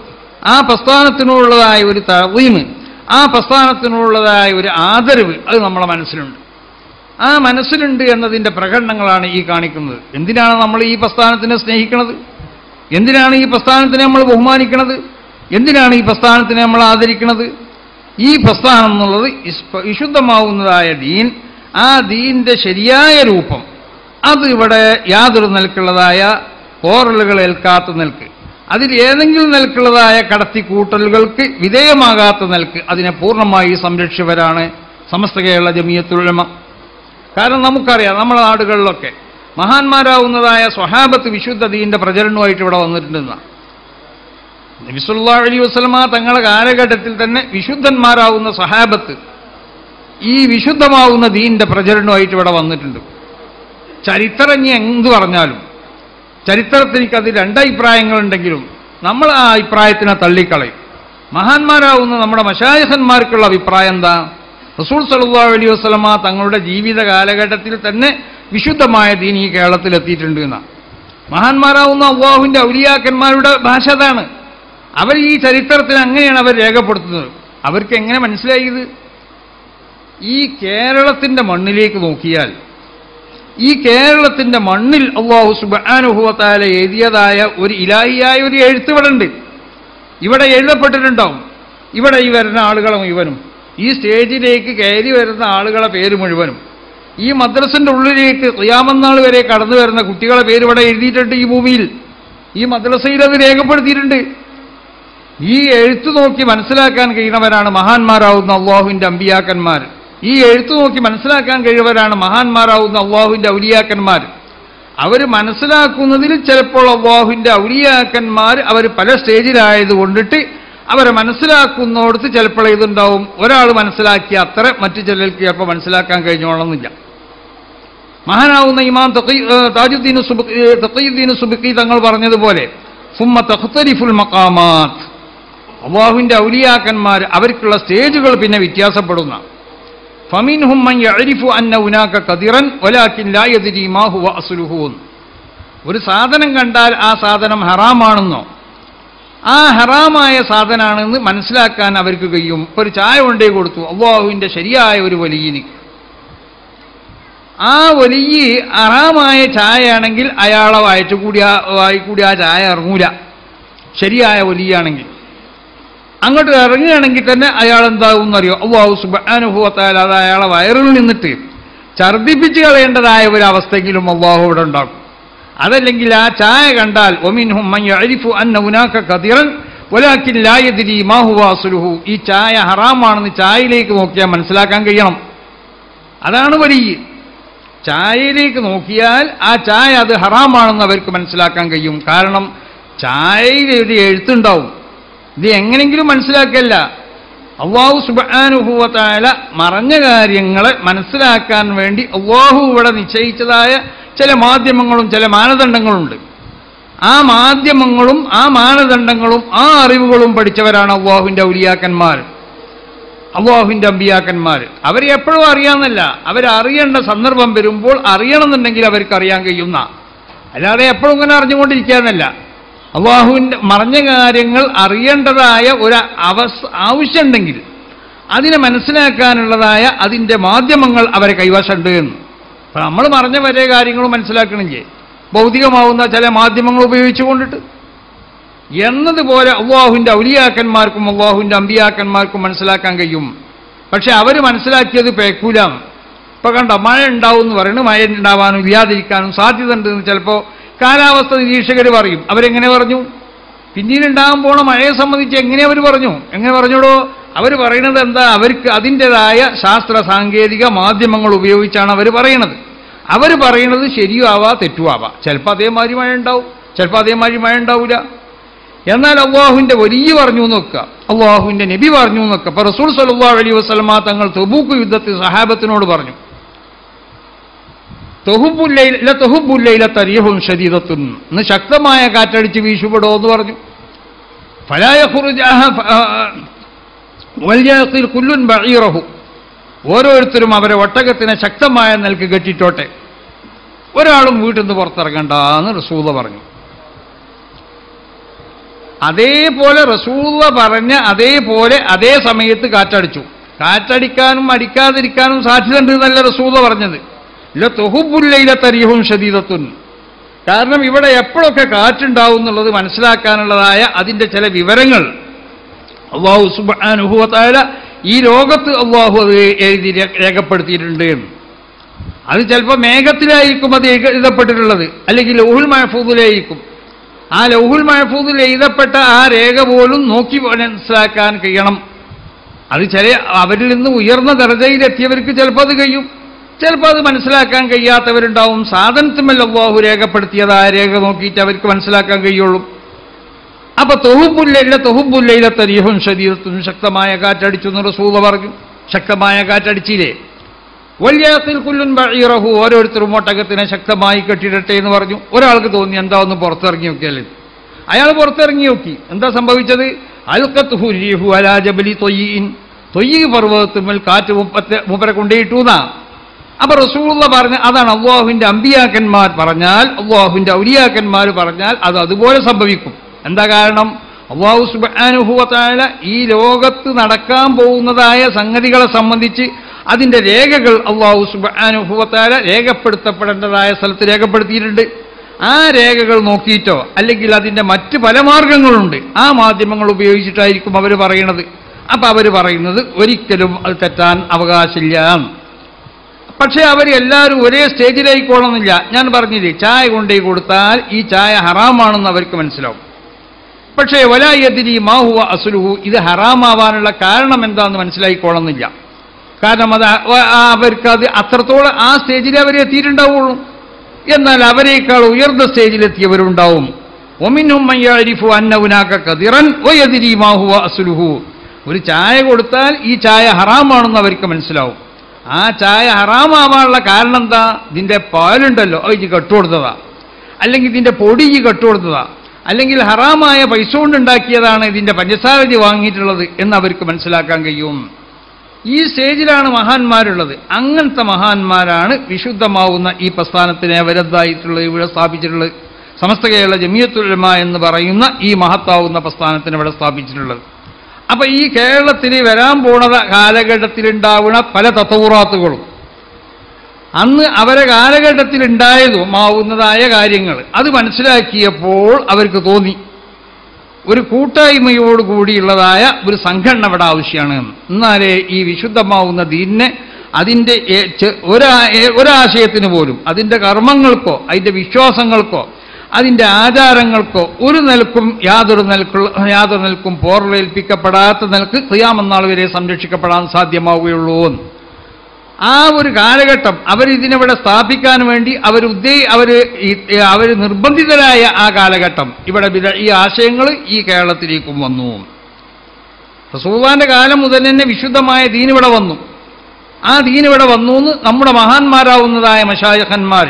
ആ പ്രസ്ഥാനത്തിനോടുള്ളതായ ഒരു തഅ്ളീം, ആ പ്രസ്ഥാനത്തിനോടുള്ളതായ ഒരു ആദരവ് അത് നമ്മളെ മനസ്സിലുണ്ട്. ആ മനസ്സിലുണ്ട് എന്നതിൻ്റെ പ്രകടനങ്ങളാണ് ഈ കാണിക്കുന്നത്. എന്തിനാണ് നമ്മൾ ഈ പ്രസ്ഥാനത്തിനെ സ്നേഹിക്കുന്നത്? എന്തിനാണ് ഈ പ്രസ്ഥാനത്തിനെ നമ്മൾ ബഹുമാനിക്കുന്നത്? എന്തിനാണ് ഈ പ്രസ്ഥാനത്തിനെ നമ്മൾ ആദരിക്കുന്നത്? ഈ പ്രസ്ഥാനം എന്നുള്ളത് വിശുദ്ധമാവുന്നതായ ദീൻ, ആ ദീന്റെ ശരിയായ രൂപം അത് ഇവിടെ യാതൊരു നിലക്കുള്ളതായ പോറലുകൾ ഏൽക്കാത്ത നിൽക്ക്, അതിൽ ഏതെങ്കിലും നിലക്കുള്ളതായ കടത്തിക്കൂട്ടലുകൾക്ക് വിധേയമാകാത്ത നിലക്ക് അതിനെ പൂർണ്ണമായി സംരക്ഷിച്ചവരാണ് സമസ്ത കേരള ജമിയത്തുൽ ഉലമ. കാരണം നമുക്കറിയാം, നമ്മുടെ നാടുകളിലൊക്കെ മഹാന്മാരാവുന്നതായ സ്വഹാബത്ത് വിശുദ്ധ ദീന്റെ പ്രചരണവുമായിട്ട് ഇവിടെ വന്നിട്ടുണ്ടെന്ന. നബി സല്ലല്ലാഹു അലൈഹി വസല്ലമ തങ്ങളുടെ കാലഘട്ടത്തിൽ തന്നെ വിശുദ്ധന്മാരാവുന്ന സ്വഹാബത്ത് ഈ വിശുദ്ധമാവുന്ന ദീന്റെ പ്രചരണവുമായിട്ട് ഇവിടെ വന്നിട്ടുണ്ട്. ചരിത്രം ഇനി എന്ത് പറഞ്ഞാലും, ചരിത്രത്തിൽ എനിക്കത് രണ്ടഭിപ്രായങ്ങളുണ്ടെങ്കിലും നമ്മൾ ആ അഭിപ്രായത്തിനെ തള്ളിക്കളയും. മഹാന്മാരാവുന്ന നമ്മുടെ മശായിഖന്മാർക്കുള്ള അഭിപ്രായം എന്താ? റസൂൽ സല്ലല്ലാഹു അലൈഹി വസല്ലമ തങ്ങളുടെ ജീവിത കാലഘട്ടത്തിൽ തന്നെ വിശുദ്ധമായ ദീൻ ഈ കേരളത്തിൽ എത്തിയിട്ടുണ്ട് എന്നാണ്. മഹാന്മാരാവുന്ന അല്ലാഹുവിൻ്റെ ഔലിയാക്കന്മാരുടെ ഭാഷ അതാണ്. അവർ ഈ ചരിത്രത്തിന് അങ്ങനെയാണ് അവർ രേഖപ്പെടുത്തുന്നത്. അവർക്ക് എങ്ങനെ മനസ്സിലായത്? ഈ കേരളത്തിൻ്റെ മണ്ണിലേക്ക് നോക്കിയാൽ, ഈ കേരളത്തിൻ്റെ മണ്ണിൽ അല്ലാഹു സുബ്ഹാനഹു വ തആല എഴുതിയതായ ഒരു ഇലാഹിയായ ഒരു എഴുത്തുകളുണ്ട്. ഇവിടെ എഴുതപ്പെട്ടിട്ടുണ്ടാവും. ഇവിടെ ഈ വരുന്ന ആളുകളെ മുഴുവനും, ഈ സ്റ്റേജിലേക്ക് കയറി വരുന്ന ആളുകളെ പേര് മുഴുവനും, ഈ മദ്രസിൻ്റെ ഉള്ളിലേക്ക് ഖിയാമത്ത് നാൾ വരെ കടന്നു വരുന്ന കുട്ടികളെ പേര് ഇവിടെ എഴുതിയിട്ടുണ്ട്. ഈ ഭൂമിയിൽ, ഈ മദ്രസയിൽ അത് രേഖപ്പെടുത്തിയിട്ടുണ്ട്. ഈ എഴുത്തു നോക്കി മനസ്സിലാക്കാൻ കഴിയുന്നവരാണ് മഹാന്മാരാവുന്ന അല്ലാഹുവിൻ്റെ അമ്പിയാക്കന്മാർ. ഈ എഴുത്തു നോക്കി മനസ്സിലാക്കാൻ കഴിയുന്നവരാണ് മഹാന്മാരാവുന്ന അല്ലാഹുവിൻ്റെ ഔലിയാക്കന്മാർ. അവർ മനസ്സിലാക്കുന്നതിൽ ചിലപ്പോൾ അല്ലാഹുവിൻ്റെ ഔലിയാക്കന്മാർ അവർ പല സ്റ്റേജിലായത് കൊണ്ടിട്ട് അവരെ മനസ്സിലാക്കുന്നിടത്ത് ചിലപ്പോൾ ഇതുണ്ടാവും. ഒരാൾ മനസ്സിലാക്കിയ അത്ര മറ്റു ചിലർക്ക് ചിലപ്പോൾ മനസ്സിലാക്കാൻ കഴിഞ്ഞോളന്നില്ല. മഹാനാവുന്ന ഇമാം തഖിയുദ്ദീൻ സുബ്കി തങ്ങൾ പറഞ്ഞതുപോലെ സുമ്മ തഖ്തലിഫുൽ മഖാമാത്ത്, അല്ലാഹുവിന്റെ ഔലിയാക്കന്മാർ അവർക്കുള്ള സ്റ്റേജുകൾ പിന്നെ വ്യത്യാസപ്പെടുന്ന. ഫമിൻഹും മൻ യഅരിഫു അന്ന ഹുനാക ഖദിറൻ വലാകിൻ ലാ യദ്രി മാ ഹുവ അസ്ലുഹു. ഒരു സാധനം കണ്ടാൽ ആ സാധനം ഹറാമാണെന്നോ ആ ഹറാമായ സാധനമാണെന്ന് മനസ്സിലാക്കാൻ അവർക്ക് കഴിയും. ഒരു ചായ കൊണ്ടേ കൊടുത്തു അല്ലാഹുവിന്റെ ശരിയായ ഒരു വലിയന്, ആ വലിയ ഹറാമായ ചായയാണെങ്കിൽ അയാളെ വായിക്കൂടി ആ ചായ ഇറങ്ങൂല. ശരിയായ വലിയാണെങ്കിൽ അങ്ങോട്ട് ഇറങ്ങുകയാണെങ്കിൽ തന്നെ അയാൾ എന്താകും എന്നറിയോ, അല്ലാഹു സുബ്ഹാനഹു വ തആല അത് അയാളെ വയറിൽ നിന്നിട്ട് ഛർദ്ദിപ്പിച്ച് കളയേണ്ടതായ ഒരു അവസ്ഥയെങ്കിലും അല്ലാഹു ഇവിടെ ഉണ്ടാക്കും. അതല്ലെങ്കിൽ ആ ചായ കണ്ടാൽ വമിൻഹും മൻ യഅരിഫു അന്ന ഹുനാക ഖദിറൻ വലാകിൻ ലാ യദ്രി മാ ഹുവ അസ്ലുഹു. ഈ ചായ ഹറാമാണെന്ന് ചായയിലേക്ക് നോക്കിയാൽ മനസ്സിലാക്കാൻ കഴിയണം. അതാണ് വലിയ. ചായയിലേക്ക് നോക്കിയാൽ ആ ചായ അത് ഹറാമാണെന്ന് അവർക്ക് മനസ്സിലാക്കാൻ കഴിയും. കാരണം ചായയിൽ ഒരു എഴുത്തുണ്ടാവും. ഇത് എങ്ങനെങ്കിലും മനസ്സിലാക്കല്ല. അല്ലാഹു സുബ്ഹാനഹു വ തആല മറഞ്ഞ കാര്യങ്ങളെ മനസ്സിലാക്കാൻ വേണ്ടി അല്ലാഹു ഇവിടെ നിശ്ചയിച്ചതായ ചില മാധ്യമങ്ങളും ചില മാനദണ്ഡങ്ങളുണ്ട്. ആ മാധ്യമങ്ങളും ആ മാനദണ്ഡങ്ങളും ആ അറിവുകളും പഠിച്ചവരാണ് അല്ലാഹുവിന്റെ ഔലിയാക്കന്മാർ, അല്ലാഹുവിന്റെ അമ്പിയാക്കന്മാർ. അവരെ എപ്പോഴും അറിയാമെന്നല്ല, അവരറിയേണ്ട സന്ദർഭം വരുമ്പോൾ അറിയണമെന്നുണ്ടെങ്കിൽ അവർക്ക് അറിയാൻ കഴിയുന്ന, അല്ലാതെ എപ്പോഴും ഇങ്ങനെ അറിഞ്ഞുകൊണ്ടിരിക്കാന്നല്ല. അല്ലാഹുവിന്റെ മറഞ്ഞ കാര്യങ്ങൾ അറിയേണ്ടതായ ഒരു ആവശ്യമുണ്ടെങ്കിൽ അതിനെ മനസ്സിലാക്കാനുള്ളതായ അതിൻ്റെ മാധ്യമങ്ങൾ അവരെ കൈവശമുണ്ട് എന്ന്. അപ്പം നമ്മൾ മറഞ്ഞ വരെ കാര്യങ്ങളും മനസ്സിലാക്കണില്ലേ ഭൗതികമാവുന്ന ചില മാധ്യമങ്ങൾ ഉപയോഗിച്ചുകൊണ്ടിട്ട് എന്നതുപോലെ അല്ലാഹുവിന്റെ ഔലിയാക്കന്മാർക്കും അല്ലാഹുവിന്റെ അമ്പിയാക്കന്മാർക്കും മനസ്സിലാക്കാൻ കഴിയും. പക്ഷെ അവർ മനസ്സിലാക്കിയത് പേക്കൂല. ഇപ്പൊ കണ്ട മഴ ഉണ്ടാവും എന്ന് പറയുന്നത് മഴ ഉണ്ടാവാനും ഇല്ലാതിരിക്കാനും സാധ്യത ഉണ്ട് എന്ന് ചിലപ്പോൾ കാലാവസ്ഥ നിരീക്ഷകർ പറയും. അവരെങ്ങനെ പറഞ്ഞു? പിന്നീട് ഉണ്ടാകാൻ പോണ മഴയെ സംബന്ധിച്ച് എങ്ങനെ അവർ പറഞ്ഞു? എങ്ങനെ പറഞ്ഞോടോ? അവർ പറയുന്നത് എന്താ? അവർക്ക് അതിൻ്റെതായ ശാസ്ത്ര സാങ്കേതിക മാധ്യമങ്ങൾ ഉപയോഗിച്ചാണ് അവർ പറയുന്നത്. അവർ പറയുന്നത് ശരിയാവാ തെറ്റുവാവാ. ചിലപ്പോൾ അതേമാതിരി മഴ ഉണ്ടാവും, ചിലപ്പോൾ അതേമാതിരി മഴ ഉണ്ടാവില്ല. എന്നാൽ അള്ളാഹുവിന്റെ വലിയ പറഞ്ഞു നോക്കുക, അള്ളാഹുവിന്റെ നബി പറഞ്ഞു നോക്കുക. ഇപ്പൊ റസൂൽ സല്ലല്ലാഹു അലൈഹി വസല്ലമ തങ്ങൾ തബൂക്ക് യുദ്ധത്തിൽ സഹാബത്തിനോട് പറഞ്ഞു, ഇന്ന് ശക്തമായ കാറ്റടിച്ച് വീശുപെടോ എന്ന് പറഞ്ഞു. ഓരോരുത്തരും അവരെ ഒട്ടകത്തിനെ ശക്തമായ നിലക്ക് കെട്ടിട്ടോട്ടെ, ഒരാളും വീട്ടിൽ നിന്ന് പുറത്തിറങ്ങണ്ട എന്ന് റസൂല പറഞ്ഞു. അതേപോലെ റസൂല പറഞ്ഞ അതേപോലെ അതേ സമയത്ത് കാറ്റടിച്ചു. കാറ്റടിക്കാനും അടിക്കാതിരിക്കാനും സാധ്യതയുണ്ട് എന്നല്ല റസൂല പറഞ്ഞത്. ലതുഹുബുല്ലൈലതരീഹും ശദീദത്തുൻ. കാരണം ഇവിടെ എപ്പോഴൊക്കെ കാറ്റുണ്ടാവും എന്നുള്ളത് മനസ്സിലാക്കാനുള്ളതായ അതിൻ്റെ ചില വിവരങ്ങൾ അല്ലാഹു സുബ്ഹാനഹു വ തആല ഈ ലോകത്ത് അല്ലാഹു അത് എഴുതി രേഖപ്പെടുത്തിയിട്ടുണ്ട്. അത് ചിലപ്പോൾ മേഘത്തിലായിരിക്കും അത് എഴുതപ്പെട്ടിട്ടുള്ളത്, അല്ലെങ്കിൽ ലൗഹുൽ മഹ്ഫൂദിലായിരിക്കും. ആ ലൗഹുൽ മഹ്ഫൂദിൽ എഴുതപ്പെട്ട ആ രേഖ പോലും നോക്കി മനസ്സിലാക്കാൻ കഴിയണം. അത് ചില അവരിൽ നിന്ന് ഉയർന്ന ദർജയിലെത്തിയവർക്ക് ചിലപ്പോൾ അത് കഴിയും, ചിലപ്പോൾ അത് മനസ്സിലാക്കാൻ കഴിയാത്തവരുണ്ടാവും. സാധനത്തുമല്ല അല്ലാഹു രേഖപ്പെടുത്തിയതായ രേഖ നോക്കിയിട്ട് അവർക്ക് മനസ്സിലാക്കാൻ കഴിയുള്ളൂ. അപ്പൊ തൊഹുബുല്ലൈലതരീഹും ശദീദത്തുൻ, ശക്തമായ കാറ്റടിച്ചു എന്ന് റസൂൽ പറഞ്ഞു. ശക്തമായ കാറ്റടിച്ചില്ലേ? വല്യാഖിൽ കുല്ലുൻ ബഈറഹു, ഓരോരുത്തരും ഒട്ടകത്തിനെ ശക്തമായി കെട്ടിടട്ടെ എന്ന് പറഞ്ഞു. ഒരാൾക്ക് തോന്നി എന്താ ഒന്ന് പുറത്തിറങ്ങി നോക്കിയാൽ. അയാൾ പുറത്തിറങ്ങി നോക്കി. എന്താ സംഭവിച്ചത്? അൽഖത്ഹു റീഹു അലാ ജബലി തൊയ്യിൻ, തൊയ്യി പർവ്വതത്തിന്മേൽ കാറ്റ് മൂപ്പരെ കൊണ്ടേയിട്ടു എന്നാ. അപ്പൊ റസൂലുള്ള പറഞ്ഞ അതാണ് അല്ലാഹുവിന്റെ അമ്പിയാക്കന്മാർ പറഞ്ഞാൽ, അല്ലാഹുവിന്റെ ഔലിയാക്കന്മാർ പറഞ്ഞാൽ അത് അതുപോലെ സംഭവിക്കും. എന്താ കാരണം? അല്ലാഹു സുബ്ഹാനഹു വ തആല ഈ ലോകത്ത് നടക്കാൻ പോകുന്നതായ സംഗതികളെ സംബന്ധിച്ച് അതിൻ്റെ രേഖകൾ അല്ലാഹു സുബ്ഹാനഹു വ തആല രേഖപ്പെടുത്തപ്പെടേണ്ടതായ സ്ഥലത്ത് രേഖപ്പെടുത്തിയിട്ടുണ്ട്. ആ രേഖകൾ നോക്കിയിട്ടോ അല്ലെങ്കിൽ അതിൻ്റെ മറ്റ് പല മാർഗങ്ങളുണ്ട്, ആ മാധ്യമങ്ങൾ ഉപയോഗിച്ചിട്ടായിരിക്കും അവർ പറയുന്നത്. അപ്പം അവർ പറയുന്നത് ഒരിക്കലും അത് തെറ്റാൻ അവകാശമില്ല. പക്ഷേ അവർ എല്ലാവരും ഒരേ സ്റ്റേജിലായിക്കോളണമെന്നില്ല. ഞാൻ പറഞ്ഞില്ലേ, ചായ കൊണ്ടേ കൊടുത്താൽ ഈ ചായ ഹറാമാണെന്ന് അവർക്ക് മനസ്സിലാവും. പക്ഷേ വലാ യദ്രി മാ ഹുവ അസ്ലുഹു, ഇത് ഹറാമാവാനുള്ള കാരണം എന്താണെന്ന് മനസ്സിലായിക്കോളണമെന്നില്ല. കാരണം അത് അവർക്ക് അത് അത്രത്തോളം ആ സ്റ്റേജിൽ അവർ എത്തിയിട്ടുണ്ടാവുള്ളൂ. എന്നാൽ അവരേക്കാൾ ഉയർന്ന സ്റ്റേജിലെത്തിയവരുണ്ടാവും. വമിൻഹും മൻ യഅരിഫു അന്ന ഹുനാക ഖദിറൻ വയദ്രി മാ ഹുവ അസ്ലുഹു. ഒരു ചായ കൊടുത്താൽ ഈ ചായ ഹറാമാണെന്ന് അവർക്ക് മനസ്സിലാവും. ആ ചായ ഹറാമാവാനുള്ള കാരണം എന്താ? ഇതിൻ്റെ പാലുണ്ടല്ലോ ഇത് കെട്ടുകൊടുത്തതാ, അല്ലെങ്കിൽ ഇതിൻ്റെ പൊടി കെട്ടുകൊടുത്തതാ, അല്ലെങ്കിൽ ഹറാമായ പൈസ കൊണ്ടുണ്ടാക്കിയതാണ് ഇതിൻ്റെ പഞ്ചസാര വാങ്ങിയിട്ടുള്ളത് എന്ന് അവർക്ക് മനസ്സിലാക്കാൻ കഴിയും. ഈ സ്റ്റേജിലാണ് മഹാന്മാരുള്ളത്. അങ്ങനത്തെ മഹാന്മാരാണ് വിശുദ്ധമാവുന്ന ഈ പ്രസ്ഥാനത്തിനെ അവരതായിട്ടുള്ളത് ഇവിടെ സ്ഥാപിച്ചിട്ടുള്ളത്. സമസ്ത കേരള ജമിയത്തുൽ ഉലമ എന്ന് പറയുന്ന ഈ മഹത്താവുന്ന പ്രസ്ഥാനത്തിന് ഇവിടെ സ്ഥാപിച്ചിട്ടുള്ളത്. അപ്പൊ ഈ കേരളത്തിൽ വരാൻ പോണ കാലഘട്ടത്തിലുണ്ടാവുന്ന പല തത്വറാത്തുകളും അന്ന് അവരെ കാലഘട്ടത്തിലുണ്ടായതുമാവുന്നതായ കാര്യങ്ങൾ അത് മനസ്സിലാക്കിയപ്പോൾ അവർക്ക് തോന്നി ഒരു കൂട്ടായ്മയോടുകൂടിയുള്ളതായ ഒരു സംഘടന ഇവിടെ ആവശ്യമാണ്. എന്നാലേ ഈ വിശുദ്ധമാവുന്ന ദീനിനെ അതിൻ്റെ ഒരാശയത്തിന് പോലും അതിൻ്റെ കർമ്മങ്ങൾക്കോ അതിൻ്റെ വിശ്വാസങ്ങൾക്കോ അതിൻ്റെ ആചാരങ്ങൾക്കോ ഒരു നിലക്കും യാതൊരു നിലക്കും പോറലേൽപ്പിക്കപ്പെടാത്ത നിലക്ക് ഖിയാമത്ത് നാൾ വരെ സംരക്ഷിക്കപ്പെടാൻ സാധ്യമാവുകയുള്ളൂ. ആ ഒരു കാലഘട്ടം അവരിതിനിവിടെ സ്ഥാപിക്കാൻ വേണ്ടി അവർ നിർബന്ധിതരായ ആ കാലഘട്ടം ഇവിടെ ഈ ആശയങ്ങൾ ഈ കേരളത്തിലേക്കും വന്നു. റസൂലുള്ളാഹിന്റെ കാലം മുതൽ തന്നെ വിശുദ്ധമായ ദീൻ ഇവിടെ വന്നു. ആ ദീൻ ഇവിടെ വന്നു എന്ന് നമ്മുടെ മഹാന്മാരാവുന്നതായ മശായിഖന്മാർ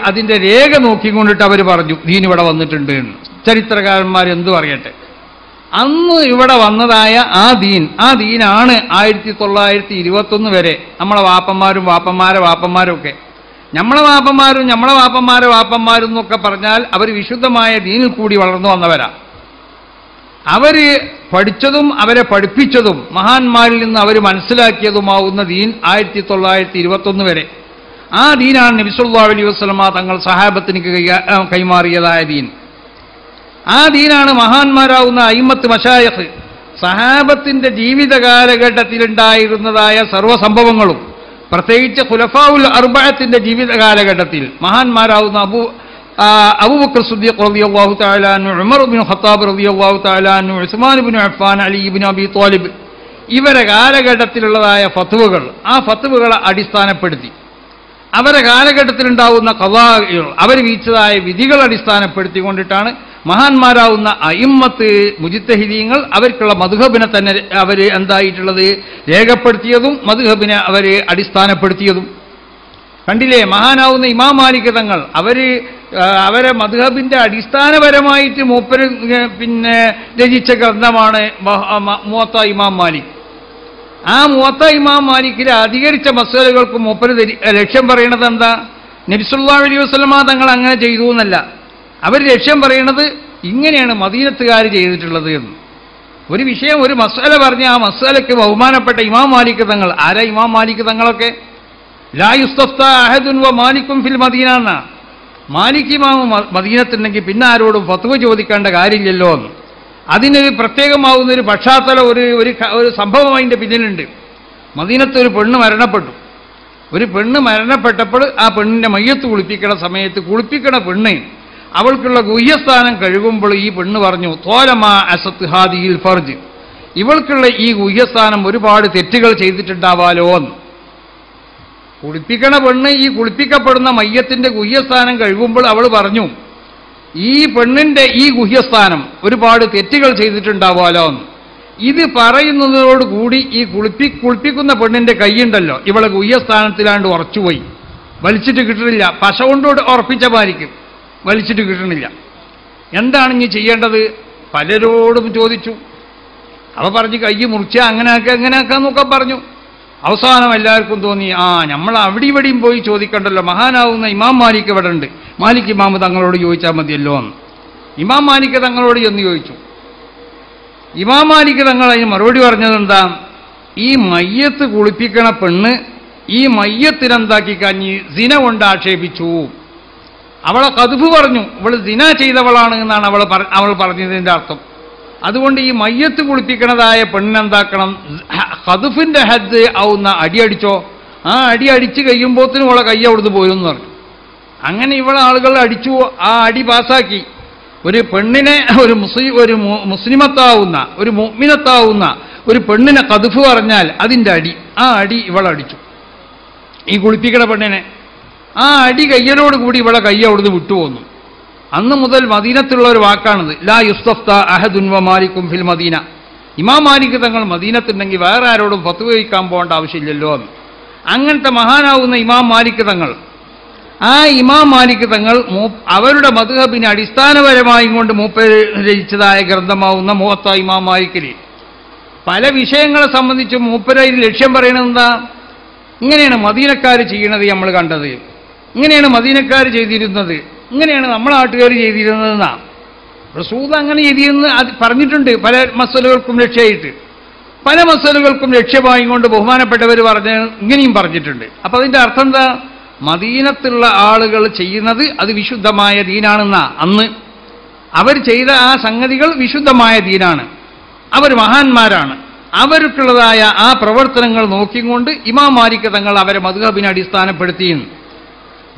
അതിൻ്റെ രേഖ നോക്കിക്കൊണ്ടിട്ട് അവർ പറഞ്ഞു ദീൻ ഇവിടെ വന്നിട്ടുണ്ട് എന്ന്. ചരിത്രകാരന്മാർ എന്തു പറയട്ടെ, അന്ന് ഇവിടെ വന്നതായ ആ ദീനാണ് 1921 വരെ നമ്മളെ വാപ്പന്മാരും ഒക്കെ നമ്മളെ വാപ്പന്മാരും എന്നൊക്കെ പറഞ്ഞാൽ അവർ വിശുദ്ധമായ ദീനിൽ കൂടി വളർന്നു വന്നവരാ. അവർ പഠിച്ചതും അവരെ പഠിപ്പിച്ചതും മഹാന്മാരിൽ നിന്ന് അവർ മനസ്സിലാക്കിയതുമാവുന്ന ദീൻ 1921 വരെ. ആ ദീനാണ് നബി സല്ലല്ലാഹു അലൈഹി വസല്ലമ തങ്ങൾ സഹാബത്തിന് കൈമാറിയതായ ദീൻ. ആ ദീനാണ് മഹാന്മാരാവുന്ന അയിമ്മത്ത് മശായിഖ് സഹാബത്തിന്റെ ജീവിത കാലഘട്ടത്തിലുണ്ടായിരുന്നതായ സർവ്വസംഭവങ്ങളും പ്രത്യേകിച്ച് ഖുലഫാഉൽ അർബഅത്തിന്റെ ജീവിത കാലഘട്ടത്തിൽ മഹാന്മാരാവുന്ന അബൂബക്കർ സിദ്ദീഖ് റളിയല്ലാഹു തആല അൻഹു, ഉമർ ഇബ്നു ഖത്താബ് റളിയല്ലാഹു തആല അൻഹു, ഉസ്മാൻ ഇബ്നു അഫ്ഫാൻ, അലി ഇബ്നു അബി ത്വാലിബ് ഇവരെ കാലഘട്ടത്തിലുള്ളതായ ഫത്വകൾ ആ ഫത്വകളെ അടിസ്ഥാനപ്പെടുത്തി അവരെ കാലഘട്ടത്തിലുണ്ടാവുന്ന ഖളാഇകൾ അവർ വീച്ചതായ വിധികൾ അടിസ്ഥാനപ്പെടുത്തിക്കൊണ്ടിട്ടാണ് മഹാന്മാരാവുന്ന അയിമ്മത്ത് മുജ്തഹിദീങ്ങൾ അവർക്കുള്ള മദ്ഹബിനെ തന്നെ അവർ എന്തായിട്ടുള്ളത് രേഖപ്പെടുത്തിയതും മദ്ഹബിനെ അവർ അടിസ്ഥാനപ്പെടുത്തിയതും കണ്ടില്ലേ. മഹാനാവുന്ന ഇമാം മാലിക് തങ്ങൾ അവരെ മദ്ഹബിന്റെ അടിസ്ഥാനപരമായിട്ട് മൂപ്പര് രചിച്ച ഗ്രന്ഥമാണ് മുവത്ത ഇമാം മാലിക്. ആ മുവത്ത ഇമാം മാലിക്കിലെ അധികരിച്ച മസലകൾക്ക് മൂപ്പര് ലക്ഷ്യം പറയുന്നത് എന്താ? നബി സല്ലല്ലാഹു അലൈഹി വസല്ലമ തങ്ങൾ അങ്ങനെ ചെയ്തു എന്നല്ല. അവർ ലക്ഷ്യം പറയുന്നത് ഇങ്ങനെയാണ് മദീനത്തുകാർ ചെയ്തിട്ടുള്ളത് എന്ന്. ഒരു വിഷയം ഒരു മസല പറഞ്ഞ് ആ മസലയ്ക്ക് ബഹുമാനപ്പെട്ട ഇമാം മാലിക് തങ്ങൾ, ആരാ ഇമാം മാലിക് തങ്ങളൊക്കെ? ലാ യുസ്തഫ്താ അഹദുൻ വ മാലികും ഫിൽ മദീന എന്നാ. മാലിക് ഇമാം മദീനത്തുണ്ടെങ്കിൽ പിന്നെ ആരോടും ഫത്വ ചോദിക്കേണ്ട കാര്യമില്ലല്ലോ എന്ന്. അതിനൊരു പ്രത്യേകമാവുന്ന ഒരു പശ്ചാത്തലം ഒരു സംഭവം അതിൻ്റെ പിന്നിലുണ്ട്. മദീനത്ത് ഒരു പെണ്ണ് മരണപ്പെട്ടു. ഒരു പെണ്ണ് മരണപ്പെട്ടപ്പോൾ ആ പെണ്ണിൻ്റെ മയ്യത്ത് കുളിപ്പിക്കണ സമയത്ത് കുളിപ്പിക്കണ പെണ്ണ് അവൾക്കുള്ള ഗുഹ്യസ്ഥാനം കഴുകുമ്പോൾ ഈ പെണ്ണ് പറഞ്ഞു തോലമാ അസത്ത് ഹാദിയിൽ ഫർജ്, ഇവൾക്കുള്ള ഈ ഗുഹ്യസ്ഥാനം ഒരുപാട് തെറ്റുകൾ ചെയ്തിട്ടുണ്ടാവാലോ എന്ന്. കുളിപ്പിക്കണ പെണ്ണ് ഈ കുളിപ്പിക്കപ്പെടുന്ന മയ്യത്തിന്റെ ഗുഹ്യസ്ഥാനം കഴുകുമ്പോൾ അവൾ പറഞ്ഞു ഈ പെണ്ണിന്റെ ഈ ഗുഹ്യസ്ഥാനം ഒരുപാട് തെറ്റുകൾ ചെയ്തിട്ടുണ്ടാവാലോ എന്ന്. ഇത് പറയുന്നതോടുകൂടി ഈ കുളിപ്പിക്കുന്ന പെണ്ണിന്റെ കൈയുണ്ടല്ലോ ഇവളെ ഗുഹ്യസ്ഥാനത്തിലാണ്ട് ഉറച്ചുപോയി, വലിച്ചിട്ട് കിട്ടണില്ല. പശ കൊണ്ട് ഉറപ്പിച്ച മാരിക്കും വലിച്ചിട്ട് കിട്ടണില്ല. എന്താണ് ഇനി ചെയ്യേണ്ടത്? പലരോടും ചോദിച്ചു. അവ പറഞ്ഞ് കൈ മുറിച്ച അങ്ങനെയാക്കാന്നൊക്കെ പറഞ്ഞു. അവസാനം എല്ലാവർക്കും തോന്നി നമ്മൾ അവിടെ ഇവിടെയും പോയി ചോദിക്കണ്ടല്ലോ, മഹാനാവുന്ന ഇമാം മാലിക് ഇവിടെ ഉണ്ട്, മാലിക് ഇമാം തങ്ങളോട് ചോദിച്ചാൽ മതിയല്ലോ എന്ന്. ഇമാം മാലിക് തങ്ങളോട് എന്ന് ചോദിച്ചു. ഇമാം മാലിക് തങ്ങൾ അതിന് മറുപടി പറഞ്ഞതെന്താ? ഈ മയ്യത്ത് കുളിപ്പിക്കണ പെണ്ണ് ഈ മയ്യത്തിനെന്താക്കി കഞ്ഞി സിന കൊണ്ട് ആക്ഷേപിച്ചു. അവളെ കദ്ഫ് പറഞ്ഞു, ഇവൾ സിന ചെയ്തവളാണ് എന്നാണ് അവൾ പറഞ്ഞതിൻ്റെ അർത്ഥം. അതുകൊണ്ട് ഈ മയ്യത്ത് കുളിപ്പിക്കണതായ പെണ്ണെന്താക്കണം? ഖദ്ഫിന്റെ ഹദ് ആവുന്ന അടി അടിച്ചോ. ആ അടി അടിച്ച് കഴിയുമ്പോഴത്തേനും അവളെ കൈ അവിടുന്ന് പോയെന്ന് പറഞ്ഞു. അങ്ങനെ ഇവളെ ആളുകൾ അടിച്ചു. ആ അടി പാസാക്കി. ഒരു പെണ്ണിനെ ഒരു മുസ്ലിമത്താവുന്ന ഒരു മുഅ്മിനത്താവുന്ന ഒരു പെണ്ണിനെ ഖദ്ഫ് പറഞ്ഞാൽ അതിൻ്റെ അടി, ആ അടി ഇവളടിച്ചു ഈ കുളിപ്പിക്കണ പെണ്ണിനെ. ആ അടി കയ്യലോടുകൂടി ഇവളെ കൈ അവിടുന്ന് വിട്ടുപോന്നു. അന്ന് മുതൽ മദീനത്തുള്ള ഒരു വാക്കാണിത്, ലാ യുസ്തഫ്താ അഹദുൻ വ മാലികും ഫിൽ മദീന. ഇമാം മാലിക് തങ്ങൾ മദീനത്തുണ്ടെങ്കിൽ വേറെ ആരോടും ഫത്വ ചോദിക്കാൻ പോകേണ്ട ആവശ്യമില്ലല്ലോ എന്ന്. അങ്ങനത്തെ മഹാനാവുന്ന ഇമാം മാലിക് തങ്ങൾ, ആ ഇമാം മാലിക് തങ്ങൾ അവരുടെ മദ്ഹബിനെ അടിസ്ഥാനപരമായി കൊണ്ട് മൂപ്പര് രചിച്ചതായ ഗ്രന്ഥമാവുന്ന മുവത്ത ഇമാം മാലിക്കിൽ പല വിഷയങ്ങളെ സംബന്ധിച്ച് മൂപ്പരയിൽ ലക്ഷ്യം പറയുന്നത് എന്താ? ഇങ്ങനെയാണ് മദീനക്കാർ ചെയ്യണത് നമ്മൾ കണ്ടത്, ഇങ്ങനെയാണ് മദീനക്കാർ ചെയ്തിരുന്നത്, ഇങ്ങനെയാണ് നമ്മളെ നാട്ടുകാർ ചെയ്തിരുന്നതെന്നാ. റസൂൽ അങ്ങനെ ചെയ്തിരുന്നത് അത് പറഞ്ഞിട്ടുണ്ട്. പല മസലുകൾക്കും ലക്ഷ്യമായിട്ട്, പല മസലുകൾക്കും ലക്ഷ്യമായി കൊണ്ട് ബഹുമാനപ്പെട്ടവർ ഇങ്ങനെയും പറഞ്ഞിട്ടുണ്ട്. അപ്പം അതിൻ്റെ അർത്ഥം എന്താ? മദീനത്തുള്ള ആളുകൾ ചെയ്യുന്നത് അത് വിശുദ്ധമായ ദീനാണെന്നാ. അന്ന് അവർ ചെയ്ത ആ സംഗതികൾ വിശുദ്ധമായ ദീനാണ്, അവർ മഹാന്മാരാണ്, അവർക്കുള്ളതായ ആ പ്രവർത്തനങ്ങൾ നോക്കിക്കൊണ്ട് ഇമാം മാലിക് തങ്ങൾ അവരെ മദ്ഹബിനെ അടിസ്ഥാനപ്പെടുത്തിയെന്ന്.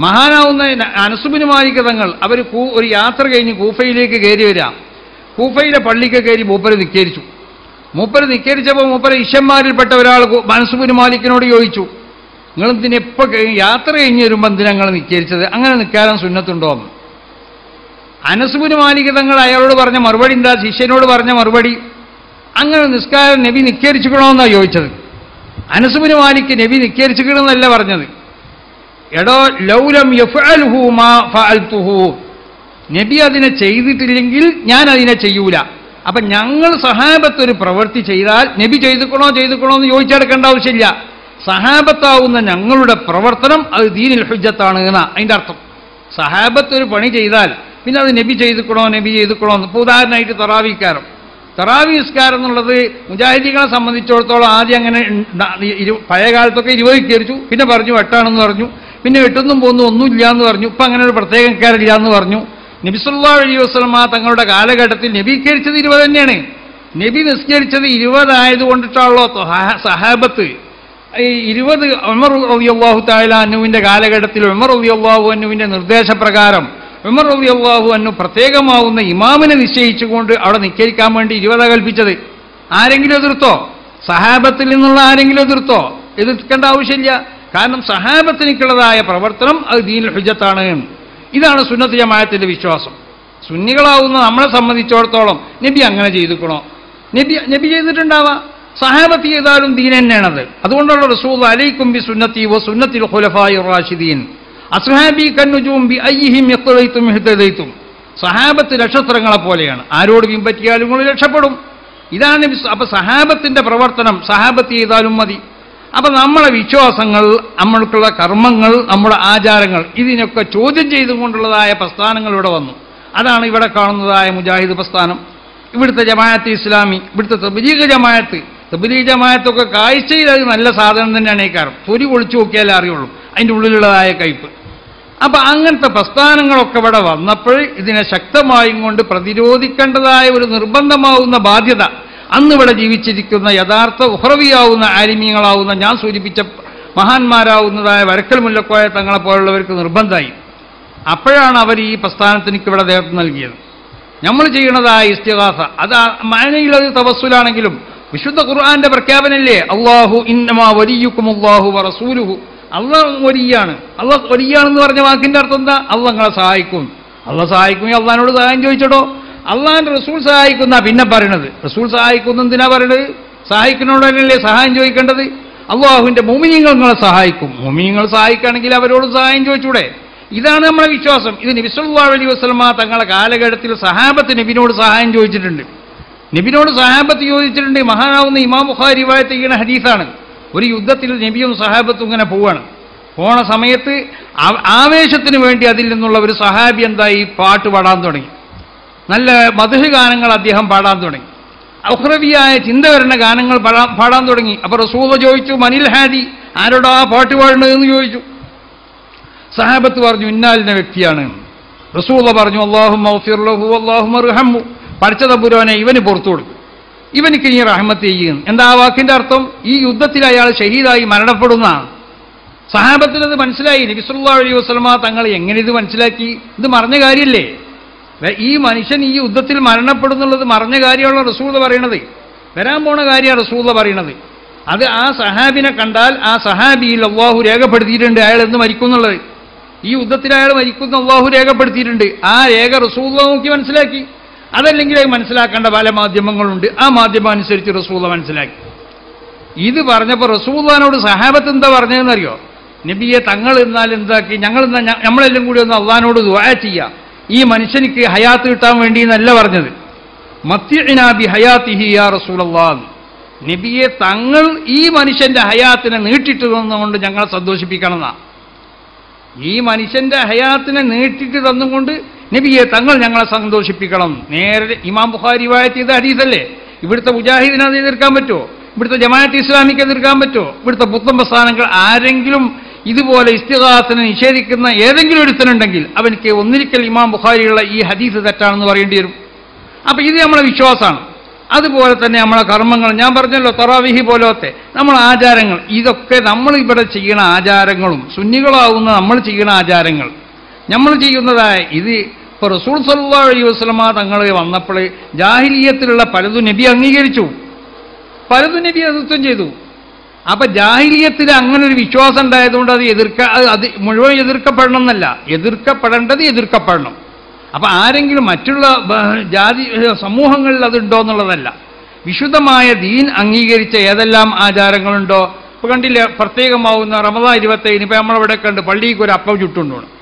മഹാനാവുന്ന അനസ് ബിൻ മാലിക് തങ്ങൾ അവർ ഒരു യാത്ര കഴിഞ്ഞ് കൂഫയിലേക്ക് കയറി വരാം. കൂഫയിലെ പള്ളിക്ക് കയറി മൂപ്പര് നിസ്കരിച്ചു. മൂപ്പര് നിസ്കരിച്ചപ്പോൾ മൂപ്പര് ഇഷ്യന്മാരിൽപ്പെട്ട ഒരാൾ അനസ് ബിൻ മാലിക്കിനോട് ചോദിച്ചു, നിങ്ങളെന്തിനെപ്പോൾ യാത്ര കഴിഞ്ഞ് വരുമ്പോൾ എന്തിനാ നിങ്ങൾ നിസ്കരിച്ചത്? അങ്ങനെ നിൽക്കാനും സുന്നത്തുണ്ടോ എന്ന്. അനസ് ബിൻ മാലിക് തങ്ങൾ അയാളോട് പറഞ്ഞ മറുപടി എന്താ? ശിഷ്യനോട് പറഞ്ഞ മറുപടി, അങ്ങനെ നിസ്കാരം നബി നിസ്കരിച്ചുക്കണമെന്നാണ് ചോദിച്ചത്. അനസ് ബിൻ മാലിക് നബി നിസ്കരിച്ചുക്കണമെന്നല്ല പറഞ്ഞത്. എടോ ലൗലം യഫ്അൽഹു മാ ഫഅൽതുഹു, നബി അതിനെ ചെയ്തിട്ടില്ലെങ്കിൽ ഞാൻ അതിനെ ചെയ്യൂല. അപ്പം ഞങ്ങൾ സഹാബത്ത് ഒരു പ്രവൃത്തി ചെയ്താൽ നബി ചെയ്തുക്കണോ എന്ന് ചോദിച്ചെടുക്കേണ്ട ആവശ്യമില്ല. സഹാബത്താവുന്ന ഞങ്ങളുടെ പ്രവർത്തനം അത് ദീനിൽ ഹുജ്ജത്താണ് എന്നാ അതിൻ്റെ അർത്ഥം. സഹാബത്ത് ഒരു പണി ചെയ്താൽ പിന്നെ അത് നബി ചെയ്തുക്കണോ എന്ന്. ഇപ്പോൾ ഉദാഹരണമായിട്ട് തറാവി നിസ്കാരം എന്നുള്ളത് മുജാഹിദീകളെ സംബന്ധിച്ചിടത്തോളം ആദ്യം അങ്ങനെ പഴയ കാലത്തൊക്കെ 20 കയറിച്ചു, പിന്നെ പറഞ്ഞു 8 പറഞ്ഞു, പിന്നെ 8 ഒന്നുമില്ല എന്ന് പറഞ്ഞു. ഇപ്പം അങ്ങനെ ഒരു പ്രത്യേക നിസ്കാരമില്ല എന്ന് പറഞ്ഞു. നബി സല്ലല്ലാഹു അലൈഹി വസല്ലം തങ്ങളുടെ കാലഘട്ടത്തിൽ നബി നിസ്കരിച്ചത് 20 തന്നെയാണ്. നബി നിസ്കരിച്ചത് 20 ആയതുകൊണ്ടിട്ടുള്ള സഹാബത്ത് 20 ഉമർ റളിയല്ലാഹു തആല അൻഹുവിൻ്റെ കാലഘട്ടത്തിൽ ഉമർ റളിയല്ലാഹു അൻഹുവിൻ്റെ നിർദ്ദേശപ്രകാരം ഉമർ റളിയല്ലാഹു അൻഹു പ്രത്യേകമാവുന്ന ഇമാമിനെ നിശ്ചയിച്ചുകൊണ്ട് അവിടെ നിസ്കരിക്കാൻ വേണ്ടി 20 കൽപ്പിച്ചത്. ആരെങ്കിലും എതിർത്തോ? സഹാബത്തിൽ നിന്നുള്ള ആരെങ്കിലും എതിർത്തോ? എതിർക്കേണ്ട ആവശ്യമില്ല. കാരണം സഹാബത്തിനുള്ളതായ പ്രവർത്തനം അത് ദീനുൽ ഹുജ്ജത്താണ്. ഇതാണ് സുന്നത്ത് ജമാഅത്തിന്റെ വിശ്വാസം. സുന്നികളാവുന്ന നമ്മളെ സംബന്ധിച്ചിടത്തോളം നബി അങ്ങനെ ചെയ്തിക്കണോ? നബി ചെയ്തിട്ടുണ്ടാവാം, സഹാബത്ത് ചെയ്താലും ദീൻ തന്നെയാണത്. അതുകൊണ്ടുള്ള റസൂൽ അലൈക്കും ബി സുന്നത്തി വ സുന്നത്തിൽ ഖുലഫാഇർ റാഷിദീൻ അസ്ഹാബി കന്നുജൂം ബി അയ്യിഹിം യഖ്തദൈതും ഇഹ്തദൈതും. സഹാബത്ത് നക്ഷത്രങ്ങളെ പോലെയാണ്, ആരോട് പിൻപറ്റിയാലും നിങ്ങൾ രക്ഷപ്പെടും. ഇതാണ് അപ്പം സഹാബത്തിന്റെ പ്രവർത്തനം സഹാബത്ത് ചെയ്താലും മതി. അപ്പം നമ്മളെ വിശ്വാസങ്ങൾ, നമ്മൾക്കുള്ള കർമ്മങ്ങൾ, നമ്മുടെ ആചാരങ്ങൾ, ഇതിനൊക്കെ ചോദ്യം ചെയ്തുകൊണ്ടുള്ളതായ പ്രസ്ഥാനങ്ങൾ ഇവിടെ വന്നു. അതാണ് ഇവിടെ കാണുന്നതായ മുജാഹിദ് പ്രസ്ഥാനം, ഇവിടുത്തെ ജമാഅത്ത് ഇസ്ലാമി, ഇവിടുത്തെ തബ്ലീഗ് ജമാഅത്തൊക്കെ കാഴ്ചയിൽ അത് നല്ല സാധനം തന്നെയാണ്. ഈ കാരണം തൊലി ഒളിച്ചു നോക്കിയാലേ അറിയുള്ളൂ അതിൻ്റെ ഉള്ളിലുള്ളതായ കയ്പ്. അപ്പം അങ്ങനത്തെ പ്രസ്ഥാനങ്ങളൊക്കെ ഇവിടെ വന്നപ്പോൾ ഇതിനെ ശക്തമായും കൊണ്ട് പ്രതിരോധിക്കേണ്ടതായ ഒരു നിർബന്ധമാവുന്ന ബാധ്യത അന്നിവിടെ ജീവിച്ചിരിക്കുന്ന യഥാർത്ഥ ഉഹ്റവിയാവുന്ന ആലിമീങ്ങളാവുന്ന ഞാൻ സൂചിപ്പിച്ച മഹാന്മാരാവുന്നതായ വരക്കൽ മുല്ലക്കോയ തങ്ങളെ പോലുള്ളവർക്ക് നിർബന്ധമായി. അപ്പോഴാണ് അവർ ഈ പ്രസ്ഥാനത്തിന് ഇവിടെ നേതൃത്വം നൽകിയത്. നമ്മൾ ചെയ്യണതായ ഇസ്തിഗാസ അത് മാനയിലത് തവസ്സുലാണെങ്കിലും വിശുദ്ധ ഖുർആന്റെ പ്രഖ്യാപനല്ലേ, അല്ലാഹു ഇന്നമാ വലിയുക്കുമുല്ലാഹു വറസൂലുഹു. അള്ളാഹ് വലിയാണ്. അള്ളാഹ് വലിയാണെന്ന് പറഞ്ഞ വാക്കിന്റെ അർത്ഥം എന്താ? അള്ളാഹ് നിങ്ങളെ സഹായിക്കും. അള്ളാഹ് സഹായിക്കും. അള്ളാഹിനോട് സഹായം ചോദിച്ചടോ. അള്ളാഹിന്റെ റസൂൽ സഹായിക്കുന്ന പിന്നെ പറയണത്. റസൂൽ സഹായിക്കുന്ന എന്തിനാ പറയണത്? സഹായിക്കുന്നതോടല്ലേ സഹായം ചോദിക്കേണ്ടത്. അള്ളാഹുവിന്റെ മുഅ്മിനീങ്ങൾ നിങ്ങളെ സഹായിക്കും. മുഅ്മിനീങ്ങൾ സഹായിക്കുകയാണെങ്കിൽ അവരോട് സഹായം ചോദിച്ചൂടെ? ഇതാണ് നമ്മുടെ വിശ്വാസം. ഇത് നബി സല്ലല്ലാഹു അലൈഹി വസല്ലം തങ്ങളുടെ കാലഘട്ടത്തിൽ സഹാബത്ത് നബിനോട് സഹായം ചോദിച്ചിട്ടുണ്ട്. നബിനോട് സഹാബത്ത് ചോദിച്ചിട്ടുണ്ട്. മഹാനാവുന്ന ഇമാം ബുഖാരി റിവായത്ത് ചെയ്യുന്ന ഹദീസാണ്. ഒരു യുദ്ധത്തിൽ നബിയും സഹാബത്തും ഇങ്ങനെ പോണ സമയത്ത് ആവേശത്തിന് വേണ്ടി അതിൽ നിന്നുള്ള ഒരു സഹാബി എന്തായി പാട്ട് പാടാൻ തുടങ്ങി. നല്ല മദ്ഹ് ഗാനങ്ങൾ അദ്ദേഹം പാടാൻ തുടങ്ങി. ഉഖ്റവിയായ ചിന്ത വരുന്ന ഗാനങ്ങൾ പാടാൻ തുടങ്ങി. അപ്പോൾ റസൂൽ ചോദിച്ചു, മനിൽ ഹാദി, ആരോടാ പാട്ട് പാടുന്നതെന്ന് ചോദിച്ചു. സഹാബത്ത് പറഞ്ഞു, ഇന്നാലിന്റെ വ്യക്തിയാണ്. റസൂൽ പറഞ്ഞു, അല്ലാഹുമ്മ ഗ്ഫിർ ലഹു വല്ലാഹുമ്മ ഇർഹംഹു, പഠിച്ച തമ്പുരാനെ ഇവന് പുറത്തു കൊടുക്കും, ഇവനിക്ക് നീ റഹ്മത്ത് ചെയ്യുന്നു. എന്താ ആ വാക്കിന്റെ അർത്ഥം? ഈ യുദ്ധത്തിൽ അയാൾ ഷഹീദായി മരണപ്പെടുന്നതാണ്. സഹാബത്തിനത് മനസ്സിലായി. നബി സല്ലല്ലാഹു അലൈഹി വസല്ലം തങ്ങൾ എങ്ങനെ ഇത് മനസ്സിലാക്കി? ഇത് മറഞ്ഞ കാര്യമല്ലേ? ഈ മനുഷ്യൻ ഈ യുദ്ധത്തിൽ മരണപ്പെടുന്നുള്ളത് മറഞ്ഞ കാര്യമാണ് റസൂൽ പറയണത്. വരാൻ പോണ കാര്യമാണ് റസൂൽ പറയണത്. അത് ആ സഹാബിനെ കണ്ടാൽ ആ സഹാബിയിൽ അള്ളാഹു രേഖപ്പെടുത്തിയിട്ടുണ്ട് അയാൾ എന്ന് മരിക്കുന്നുള്ളത്. ഈ യുദ്ധത്തിൽ അയാൾ മരിക്കുന്ന അള്ളാഹു രേഖപ്പെടുത്തിയിട്ടുണ്ട്. ആ രേഖ റസൂൽ നോക്കി മനസ്സിലാക്കി. അതല്ലെങ്കിൽ അത് മനസ്സിലാക്കേണ്ട പല മാധ്യമങ്ങളുണ്ട്. ആ മാധ്യമം അനുസരിച്ച് റസൂൽ മനസ്സിലാക്കി. ഇത് പറഞ്ഞപ്പോൾ റസൂലുള്ളാഹിനോട് സഹാബത്ത് എന്താ പറഞ്ഞതെന്നറിയോ? നബിയെ, തങ്ങൾ എന്നാൽ എന്താക്കി, നമ്മളെല്ലാം കൂടി ഒന്ന് അള്ളാഹിനോട് ദുആ ചെയ്യാം, ഈ മനുഷ്യനിക്ക് ഹയാത്ത് കിട്ടാൻ വേണ്ടി എന്നല്ല പറഞ്ഞത്. മത്തിഇനാ ബി ഹയാത്തിഹി യാ റസൂലല്ലാഹ്, നബിയെ തങ്ങൾ ഈ മനുഷ്യന്റെ ഹയാത്തിനെ നീട്ടിട്ട് തന്നുകൊണ്ട് ഞങ്ങളെ സന്തോഷിപ്പിക്കണം എന്നാ. ഈ മനുഷ്യന്റെ ഹയാത്തിനെ നീട്ടിട്ട് തന്നുകൊണ്ട് നബിയെ തങ്ങൾ ഞങ്ങളെ സന്തോഷിപ്പിക്കണം. നേരെ ഇമാം ബുഖാരി റിവായത്ത് ചെയ്ത ഹദീസല്ലേ. ഇവിടുത്തെ മുജാഹിദിനെ അത് എതിർക്കാൻ പറ്റുമോ? ഇവിടുത്തെ ജമാഅത്ത് ഇസ്ലാമിക്ക് എതിർക്കാൻ പറ്റുമോ? ഇവിടുത്തെ പുത്തൻ പ്രസ്ഥാനങ്ങൾ ആരെങ്കിലും ഇതുപോലെ ഇസ്തിഗാസനെ നിഷേധിക്കുന്ന ഏതെങ്കിലും ഒരുത്തനുണ്ടെങ്കിൽ അവനിക്ക് ഒന്നിരിക്കൽ ഇമാം ബുഖാരിയുള്ള ഈ ഹദീസ് തെറ്റാണെന്ന് പറയേണ്ടി വരും. അപ്പം ഇത് നമ്മളെ വിശ്വാസമാണ്. അതുപോലെ തന്നെ നമ്മളെ കർമ്മങ്ങൾ, ഞാൻ പറഞ്ഞല്ലോ തറാവിഹി പോലത്തെ നമ്മളെ ആചാരങ്ങൾ, ഇതൊക്കെ നമ്മൾ ഇവിടെ ചെയ്യുന്ന ആചാരങ്ങളും സുന്നികളാവുന്ന നമ്മൾ ചെയ്യുന്ന ആചാരങ്ങൾ, നമ്മൾ ചെയ്യുന്നതായ ഇത് ഇപ്പോൾ റസൂൽ സല്ലല്ലാഹു അലൈഹി വസല്ലമ തങ്ങൾ വന്നപ്പോൾ ജാഹിലിയത്തിലുള്ള പലതും നബി അംഗീകരിച്ചു, പലതും നബി നേതൃത്വം ചെയ്തു. അപ്പം ജാഹിലിയത്തിൽ അങ്ങനെ ഒരു വിശ്വാസം ഉണ്ടായതുകൊണ്ട് അത് മുഴുവൻ എതിർക്കപ്പെടണം എന്നല്ല, എതിർക്കപ്പെടേണ്ടത് എതിർക്കപ്പെടണം. അപ്പം ആരെങ്കിലും മറ്റുള്ള ജാതി സമൂഹങ്ങളിൽ അതുണ്ടോ എന്നുള്ളതല്ല, വിശുദ്ധമായ ദീൻ അംഗീകരിച്ച ഏതെല്ലാം ആചാരങ്ങളുണ്ടോ. ഇപ്പോൾ കണ്ടില്ലേ, പ്രത്യേകമാവുന്ന റമദാൻ 27 ഇപ്പം നമ്മളവിടെ കണ്ട് പള്ളിക്ക് ഒരു അപ്പം ചുട്ടുകൊണ്ടുപോകണം.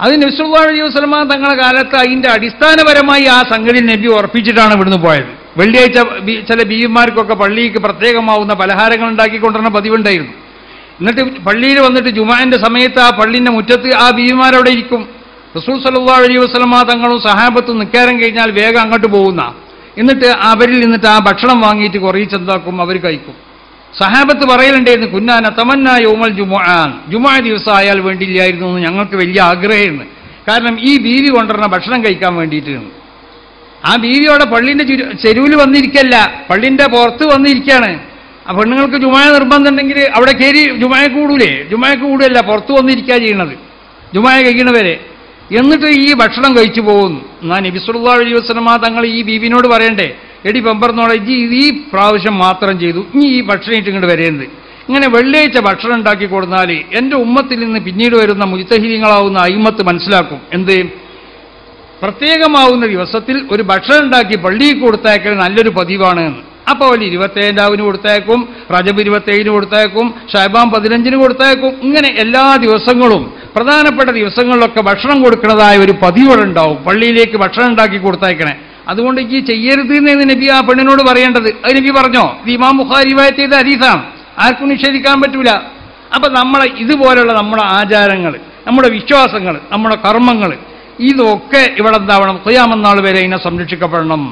അത് നബി സല്ലല്ലാഹു അലൈഹി വസല്ലമ തങ്ങളുടെ കാലത്ത് അതിൻ്റെ അടിസ്ഥാനപരമായി ആ സംഗതി നബി ഉറപ്പിച്ചിട്ടാണ് ഇവിടുന്ന് പോയത്. വെള്ളിയാഴ്ച ചില ബീവിമാർക്കൊക്കെ പള്ളിക്ക് പ്രത്യേകമാവുന്ന പലഹാരങ്ങൾ ഉണ്ടാക്കിക്കൊണ്ടിരുന്ന പതിവുണ്ടായിരുന്നു. എന്നിട്ട് പള്ളിയിൽ വന്നിട്ട് ജുമാൻ്റെ സമയത്ത് ആ പള്ളിൻ്റെ മുറ്റത്ത് ആ ബീവിമാരവിടെ ഇരിക്കും. റസൂൽ സല്ലല്ലാഹു അലൈഹി വസല്ലമ തങ്ങളും സഹാബത്തും നിൽക്കാരം കഴിഞ്ഞാൽ വേഗം അങ്ങോട്ട് പോകുന്ന, എന്നിട്ട് അവരിൽ നിന്നിട്ട് ആ ഭക്ഷണം വാങ്ങിയിട്ട് കുറയിച്ചെന്താക്കും, അവർ കഴിക്കും. സഹാബത്ത് പറയലുണ്ടായിരുന്നു, കുന്നാന തമന്ന യൗമൽ ജുമുആൻ, ജുമുഅ ദിവസം ആയാൽ വേണ്ടിയില്ലായിരുന്നു എന്ന് ഞങ്ങൾക്ക് വലിയ ആഗ്രഹമായിരുന്നു. കാരണം ഈ ബീവി കൊണ്ടുവരുന്ന ഭക്ഷണം കഴിക്കാൻ വേണ്ടിയിട്ടാണ്. ആ ബീവിയോടെ പള്ളിൻ്റെ ചെരുവിൽ വന്നിരിക്കല്ല, പള്ളിൻ്റെ പുറത്ത് വന്നിരിക്കുകയാണ്. ആ പെണ്ണുങ്ങൾക്ക് ജുമുഅ നിർബന്ധമുണ്ടെങ്കിൽ അവിടെ കയറി ജുമുഅക്ക് കൂടൂലേ? ജുമുഅക്ക് കൂടുകയല്ല, പുറത്ത് വന്നിരിക്കുക ചെയ്യണത് ജുമുഅ കഴിക്കണവരെ. എന്നിട്ട് ഈ ഭക്ഷണം കഴിച്ചു പോകുന്നു. എന്നാൽ നബി സല്ലല്ലാഹു അലൈഹി വസല്ലമ തങ്ങൾ ഈ ബീവിനോട് പറയണ്ടേ, എടി പെമ്പറന്നോളെ ഈ പ്രാവശ്യം മാത്രം ചെയ്തു, ഇനി ഈ ഭക്ഷണം ഇട്ട് ഇങ്ങോട്ട് വരരുത്. ഇങ്ങനെ വെള്ളിയാഴ്ച ഭക്ഷണം ഉണ്ടാക്കി കൊടുത്താൽ എൻ്റെ ഉമ്മത്തിൽ നിന്ന് പിന്നീട് വരുന്ന മുജ്തഹിദീങ്ങളാവുന്ന അയിമ്മത്ത് മനസ്സിലാക്കും എന്ത്, പ്രത്യേകമാവുന്ന ദിവസത്തിൽ ഒരു ഭക്ഷണം ഉണ്ടാക്കി പള്ളിയിൽ കൊടുത്തയക്കൽ നല്ലൊരു പതിവാണ് എന്ന്. അപ്പോൾ അവർ 27 കൊടുത്തയക്കും, റജബ് 27 കൊടുത്തയക്കും, ശഅബാൻ 15 കൊടുത്തയക്കും. ഇങ്ങനെ എല്ലാ ദിവസങ്ങളും പ്രധാനപ്പെട്ട ദിവസങ്ങളിലൊക്കെ ഭക്ഷണം കൊടുക്കുന്നതായ ഒരു പതിവുണ്ടാവും, പള്ളിയിലേക്ക് ഭക്ഷണം ഉണ്ടാക്കി കൊടുത്തയക്കണേ. അതുകൊണ്ട് ഈ ചെയ്യരുത് എന്ന് നബി ആ പെണ്ണിനോട് പറയേണ്ടത്. അത് നബി പറഞ്ഞോ? ഇത് ഇമാം ബുഖാരി റിവായത്ത് ചെയ്ത ഹദീസാണ്, ആർക്കും നിഷേധിക്കാൻ പറ്റൂല. അപ്പം നമ്മളെ ഇതുപോലുള്ള നമ്മുടെ ആചാരങ്ങൾ, നമ്മുടെ വിശ്വാസങ്ങൾ, നമ്മുടെ കർമ്മങ്ങൾ, ഇതൊക്കെ ഇവിടെ എന്താവണം, ഖിയാമത്ത് നാൾ വരെ ഇതിനെ സംരക്ഷിക്കപ്പെടണം.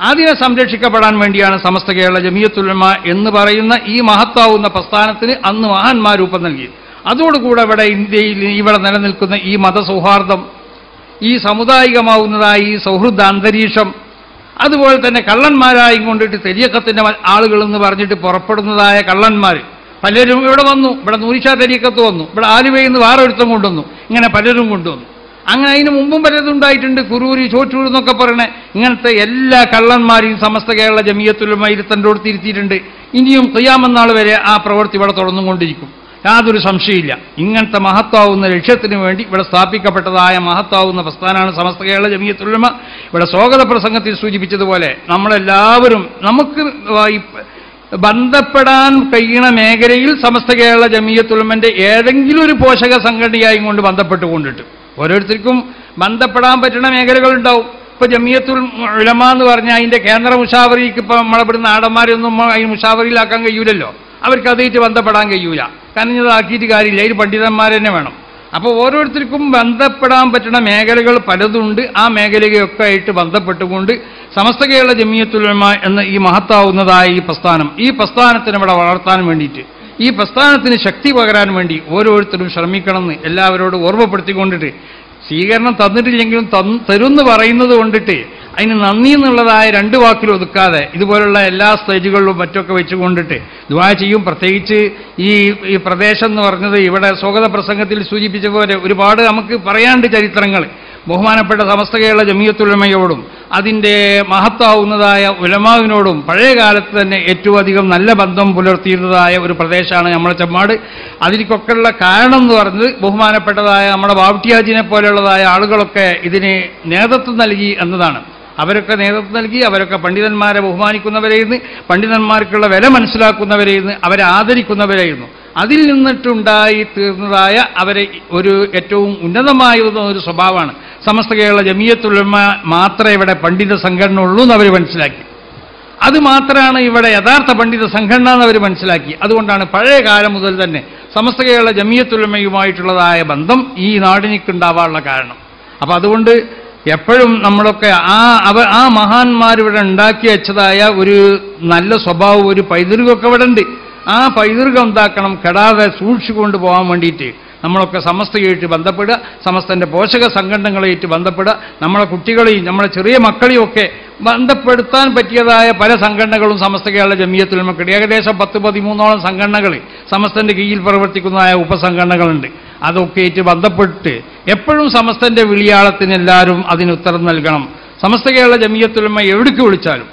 അതിനെ സംരക്ഷിക്കപ്പെടാൻ വേണ്ടിയാണ് സമസ്ത കേരള ജമിയത്തുൽ ഉലമ എന്ന് പറയുന്ന ഈ മഹത്താവുന്ന പ്രസ്ഥാനത്തിന് അന്ന് മഹാന്മാർ രൂപം നൽകി. അതോടുകൂടെ ഇവിടെ ഇന്ത്യയിൽ ഇവിടെ നിലനിൽക്കുന്ന ഈ മതസൗഹാർദ്ദം, ഈ സാമുദായികമാവുന്നതായ ഈ സൗഹൃദ അന്തരീക്ഷം, അതുപോലെ തന്നെ കള്ളന്മാരായി കൊണ്ടിട്ട് തെരീഖത്തിൻ്റെ ആളുകൾ എന്ന് പറഞ്ഞിട്ട് പുറപ്പെടുന്നതായ കള്ളന്മാർ പലരും ഇവിടെ വന്നു. ഇവിടെ നൂരിഷാ തെരീഖത്ത് വന്നു, ഇവിടെ ആലുവയിൽ നിന്ന് വേറെ ഒരുത്തം കൊണ്ടുവന്നു, ഇങ്ങനെ പലരും കൊണ്ടുവന്നു. അങ്ങനെ അതിന് മുമ്പും പലതും ഉണ്ടായിട്ടുണ്ട്, കുരൂരി ചോറ്റൂർ എന്നൊക്കെ പറയണേ. ഇങ്ങനത്തെ എല്ലാ കള്ളന്മാരെയും സമസ്ത കേരള ജമിയത്തുൽ ഉലമ ഇരുത്തൻ്റെ തിരുത്തിയിട്ടുണ്ട്. ഇനിയും ഖിയാമത്ത് നാൾ വരെ ആ പ്രവൃത്തി ഇവിടെ തുടർന്നുകൊണ്ടിരിക്കും, യാതൊരു സംശയമില്ല. ഇങ്ങനത്തെ മഹത്താവുന്ന ലക്ഷ്യത്തിന് വേണ്ടി ഇവിടെ സ്ഥാപിക്കപ്പെട്ടതായ മഹത്താവുന്ന പ്രസ്ഥാനമാണ് സമസ്ത കേരള ജമിയത്തുൽ ഉലമ. ഇവിടെ സ്വാഗത പ്രസംഗത്തിൽ സൂചിപ്പിച്ചതുപോലെ നമ്മളെല്ലാവരും നമുക്ക് ബന്ധപ്പെടാൻ കഴിയുന്ന മേഖലയിൽ സമസ്ത കേരള ജമിയത്തുൽ ഉലമൻ്റെ ഏതെങ്കിലും ഒരു പോഷക സംഘടനയായും കൊണ്ട് ബന്ധപ്പെട്ടുകൊണ്ടിട്ട് ഓരോരുത്തർക്കും ബന്ധപ്പെടാൻ പറ്റുന്ന മേഖലകളുണ്ടാവും. ഇപ്പോൾ ജമിയത്തുൽ ഉലമ എന്ന് പറഞ്ഞാൽ അതിൻ്റെ കേന്ദ്ര മുഷാവറിക്ക് ഇപ്പോൾ നമ്മളിവിടുന്ന് ആടന്മാരൊന്നും അതിന് മുഷാവറിയിലാക്കാൻ കഴിയൂലല്ലോ, അവർക്ക് അതായിട്ട് ബന്ധപ്പെടാൻ കഴിയൂല. കാരണം ഇതാക്കിയിട്ട് കാര്യമില്ല, അതിന് പണ്ഡിതന്മാർ തന്നെ വേണം. അപ്പോൾ ഓരോരുത്തർക്കും ബന്ധപ്പെടാൻ പറ്റുന്ന മേഖലകൾ പലതുണ്ട്. ആ മേഖലയൊക്കെ ആയിട്ട് ബന്ധപ്പെട്ടുകൊണ്ട് സമസ്ത കേരള ജമിയത്തുൽ ഉലമ എന്ന ഈ മഹത്താവുന്നതായ ഈ പ്രസ്ഥാനത്തിന് ഇവിടെ വളർത്താൻ വേണ്ടിയിട്ട്, ഈ പ്രസ്ഥാനത്തിന് ശക്തി പകരാൻ വേണ്ടി ഓരോരുത്തരും ശ്രമിക്കണമെന്ന് എല്ലാവരോടും ഓർമ്മപ്പെടുത്തിക്കൊണ്ടിട്ട്, സ്വീകരണം തന്നിട്ടില്ലെങ്കിലും തരുമെന്ന് പറയുന്നത് കൊണ്ടിട്ട് അതിന് നന്ദി എന്നുള്ളതായ 2 വാക്കിൽ ഒതുക്കാതെ ഇതുപോലുള്ള എല്ലാ സ്റ്റേജുകളിലും മറ്റൊക്കെ വെച്ചുകൊണ്ടിട്ട് ദുആ ചെയ്യും. പ്രത്യേകിച്ച് ഈ പ്രദേശം എന്ന് പറഞ്ഞത് ഇവിടെ സ്വാഗത പ്രസംഗത്തിൽ സൂചിപ്പിച്ച പോലെ ഒരുപാട് നമുക്ക് പറയാണ്ട് ചരിത്രങ്ങൾ. ബഹുമാനപ്പെട്ട സമസ്ത കേരള ജമിയത്തുൽ ഉലമയോടും അതിൻ്റെ മഹത്താവുന്നതായ ഉലമാവിനോടും പഴയ കാലത്ത് തന്നെ ഏറ്റവും അധികം നല്ല ബന്ധം പുലർത്തിയിരുന്നതായ ഒരു പ്രദേശമാണ് നമ്മുടെ ചെമ്മാട്. അതിലേക്കൊക്കെയുള്ള കാരണം എന്ന് പറഞ്ഞത് ബഹുമാനപ്പെട്ടതായ നമ്മുടെ ബാവട്ടിയാജിനെ പോലെയുള്ളതായ ആളുകളൊക്കെ ഇതിന് നേതൃത്വം നൽകി എന്നതാണ്. അവരൊക്കെ നേതൃത്വം നൽകി, അവരൊക്കെ പണ്ഡിതന്മാരെ ബഹുമാനിക്കുന്നവരായിരുന്നു, പണ്ഡിതന്മാർക്കുള്ള വില മനസ്സിലാക്കുന്നവരായിരുന്നു, അവരെ ആദരിക്കുന്നവരായിരുന്നു. അതിൽ നിന്നിട്ടുണ്ടായി തീർന്നതായ അവരെ ഒരു ഏറ്റവും ഉന്നതമായിരുന്ന ഒരു സ്വഭാവമാണ്. സമസ്ത കേരള ജമിയത്തുൽ ഉലമ മാത്രമേ ഇവിടെ പണ്ഡിത സംഘടന ഉള്ളൂ എന്ന് അവർ മനസ്സിലാക്കി. അത് മാത്രമാണ് ഇവിടെ യഥാർത്ഥ പണ്ഡിത സംഘടന എന്ന് അവർ മനസ്സിലാക്കി. അതുകൊണ്ടാണ് പഴയ കാലം മുതൽ തന്നെ സമസ്ത കേരള ജമിയത്തുൽ ഉലമയുമായിട്ടുള്ളതായ ബന്ധം ഈ നാടിനിക്കുണ്ടാവാനുള്ള കാരണം. അപ്പം അതുകൊണ്ട് എപ്പോഴും നമ്മളൊക്കെ ആ മഹാന്മാരിവിടെ ഉണ്ടാക്കി വെച്ചതായ ഒരു നല്ല സ്വഭാവം, ഒരു പൈതൃകമൊക്കെ ഇവിടെ ഉണ്ട്. ആ പൈതൃകം എന്താക്കണം, കെടാതെ സൂക്ഷിച്ചുകൊണ്ട് പോകാൻ വേണ്ടിയിട്ട് നമ്മളൊക്കെ സമസ്തയായിട്ട് ബന്ധപ്പെടുക, സമസ്തൻ്റെ പോഷക സംഘടനകളായിട്ട് ബന്ധപ്പെടുക, നമ്മളെ കുട്ടികളെയും നമ്മളെ ചെറിയ മക്കളെയും ഒക്കെ ബന്ധപ്പെടുത്താൻ പറ്റിയതായ പല സംഘടനകളും സമസ്ത കേരള ജമിയത്തുൽ ഉലമയ്ക്കുണ്ട്. ഏകദേശം 10-13ഓളം സംഘടനകൾ സമസ്തൻ്റെ കീഴിൽ പ്രവർത്തിക്കുന്നതായ ഉപസംഘടനകളുണ്ട്. അതൊക്കെ ആയിട്ട് ബന്ധപ്പെട്ട് എപ്പോഴും സമസ്തൻ്റെ വിളിയാളത്തിന് എല്ലാവരും അതിന് ഉത്തരം നൽകണം. സമസ്ത കേരള ജമിയത്തുൽ ഉലമ എവിടേക്ക് വിളിച്ചാലും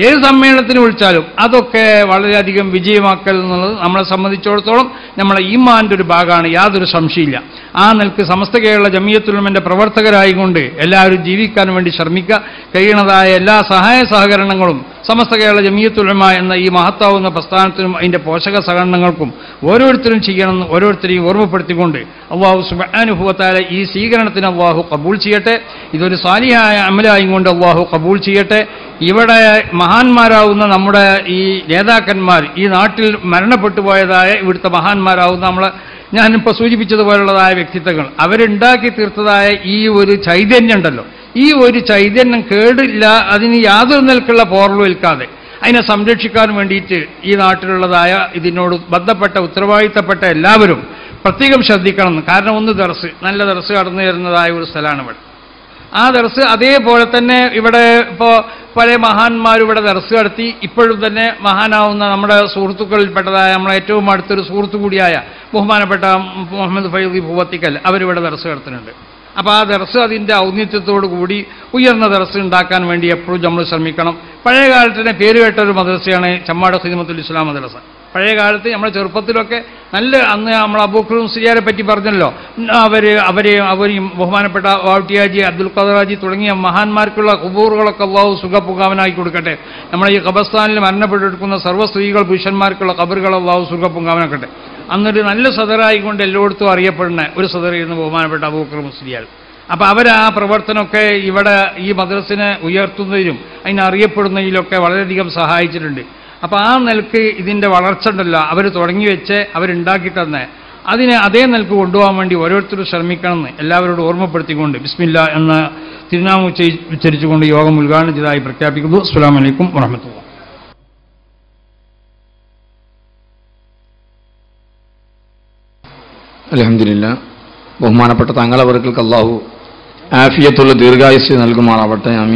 ഏത് സമ്മേളനത്തിന് വിളിച്ചാലും അതൊക്കെ വളരെയധികം വിജയമാക്കൽ എന്നുള്ളത് നമ്മളെ സംബന്ധിച്ചിടത്തോളം നമ്മളെ ഈമാൻ്റെ ഒരു ഭാഗമാണ്, യാതൊരു സംശയമില്ല. ആ നിലക്ക് സമസ്ത കേരള ജമിയത്തുൽ ഉലമയുടെ പ്രവർത്തകരായിക്കൊണ്ട് എല്ലാവരും ജീവിക്കാൻ വേണ്ടി ശ്രമിക്കുക. കഴിയണതായ എല്ലാ സഹായ സഹകരണങ്ങളും സമസ്ത കേരള ജമിയത്തുൽ ഉലമ എന്ന ഈ മഹത്താവുന്ന പ്രസ്ഥാനത്തിനും അതിൻ്റെ പോഷക സഹകരണങ്ങൾക്കും ഓരോരുത്തരും ചെയ്യണമെന്ന് ഓരോരുത്തരെയും ഓർമ്മപ്പെടുത്തിക്കൊണ്ട് അല്ലാഹു സുബ്ഹാനഹു വ തആല ഈ സ്വീകരണത്തിന് അല്ലാഹു കബൂൽ ചെയ്യട്ടെ. ഇതൊരു സാലിഹായ അമലായും കൊണ്ട് അല്ലാഹു കബൂൽ ചെയ്യട്ടെ. ഇവിടെ മഹാന്മാരാവുന്ന നമ്മുടെ ഈ നേതാക്കന്മാർ, ഈ നാട്ടിൽ മരണപ്പെട്ടു പോയതായ ഇവിടുത്തെ മഹാന്മാരാവുന്ന ഞാനിപ്പോൾ സൂചിപ്പിച്ചതുപോലുള്ളതായ വ്യക്തിത്വങ്ങൾ, അവരുണ്ടാക്കി തീർത്തതായ ഈ ഒരു ചൈതന്യം ഉണ്ടല്ലോ, ഈ ഒരു ചൈതന്യം കേടില്ല, അതിന് യാതൊരു നിലക്കുള്ള പോർവേൽക്കാതെ അതിനെ സംരക്ഷിക്കാൻ വേണ്ടിയിട്ട് ഈ നാട്ടിലുള്ളതായ ഇതിനോട് ബന്ധപ്പെട്ട ഉത്തരവാദിത്തപ്പെട്ട എല്ലാവരും പ്രത്യേകം ശ്രദ്ധിക്കണം. കാരണം ഒന്ന് ദർസ്, നല്ല ദർസ് കടന്നു വരുന്നതായ ഒരു സ്ഥലമാണ് ഇവിടെ. ആ ദർസ് അതേപോലെ തന്നെ ഇവിടെ ഇപ്പോൾ പല മഹാന്മാരും ഇവിടെ ദർസ് നടത്തി. ഇപ്പോഴും തന്നെ മഹാനാവുന്ന നമ്മുടെ സുഹൃത്തുക്കളിൽപ്പെട്ടതായ നമ്മളെ ഏറ്റവും അടുത്തൊരു സുഹൃത്തു കൂടിയായ ബഹുമാനപ്പെട്ട മുഹമ്മദ് ഫൈസി പൂവത്തിക്കൽ അവരിവിടെ ദർസ് നടത്തുന്നുണ്ട്. അപ്പോൾ ആ ദർസ് അതിൻ്റെ ഔന്നിത്യത്തോടു കൂടി ഉയർന്ന ദർസ് ഉണ്ടാക്കാൻ വേണ്ടി എപ്പോഴും നമ്മൾ ശ്രമിക്കണം. പഴയ കാലത്ത് തന്നെ പേര് കേട്ട ഒരു മദ്രസയാണ് ചമ്മാട് ഖിദ്മത്തുൽ ഇസ്ലാം മദ്രസ. പഴയ കാലത്ത് നമ്മുടെ ചെറുപ്പത്തിലൊക്കെ നല്ല, അന്ന് നമ്മൾ അബൂബക്കർ മുസ്ലിയാരെ പറ്റി പറഞ്ഞല്ലോ, അവരെയും ബഹുമാനപ്പെട്ട വാവട്ടിയാജി, അബ്ദുൽ ഖാദറാജി തുടങ്ങിയ മഹാന്മാർക്കുള്ള ഖുബൂറുകളൊക്കെ അല്ലാഹു സുഖപുങ്കാവനായി കൊടുക്കട്ടെ. നമ്മളെ ഈ ഖബർസ്ഥാനിൽ മരണപ്പെട്ടെടുക്കുന്ന സർവ്വ സ്ത്രീകൾ പുരുഷന്മാർക്കുള്ള ഖബറുകൾ അല്ലാഹു സുഖപുങ്കാവനാക്കട്ടെ. അന്നൊരു നല്ല സദറായിക്കൊണ്ട് എല്ലായിടത്തും അറിയപ്പെടുന്ന ഒരു സദറായിരുന്നു ബഹുമാനപ്പെട്ട അബൂബക്കർ മുസ്ലിയാർ. അപ്പോൾ അവർ ആ പ്രവർത്തനമൊക്കെ ഇവിടെ ഈ മദ്രസിനെ ഉയർത്തുന്നതിലും അതിനറിയപ്പെടുന്നതിലൊക്കെ വളരെയധികം സഹായിച്ചിട്ടുണ്ട്. അപ്പോൾ ആ നിലക്ക് ഇതിൻ്റെ വളർച്ച ഉണ്ടല്ലോ, അവർ തുടങ്ങി വെച്ച് അവരുണ്ടാക്കി തന്നെ അതിനെ അതേ നിലക്ക് കൊണ്ടുപോകാൻ വേണ്ടി ഓരോരുത്തരും ശ്രമിക്കണമെന്ന് എല്ലാവരോടും ഓർമ്മപ്പെടുത്തിക്കൊണ്ട് ബിസ്മില്ലാ എന്ന തിരുനാമം ഉച്ചരിച്ചുകൊണ്ട് യോഗം ഉദ്ഘാടനം ചെയ്തതായി പ്രഖ്യാപിക്കുന്നു. അസ്സലാമു അലൈക്കും വറഹ്മത്തുള്ളാഹി. അൽഹംദുലില്ലാ. ബഹുമാനപ്പെട്ട തങ്ങളവർക്ക് അല്ലാഹു ആഫിയത്തുള്ള ദീർഘായുസ്സ് നൽകുമാറാവട്ടെ. ആമീൻ.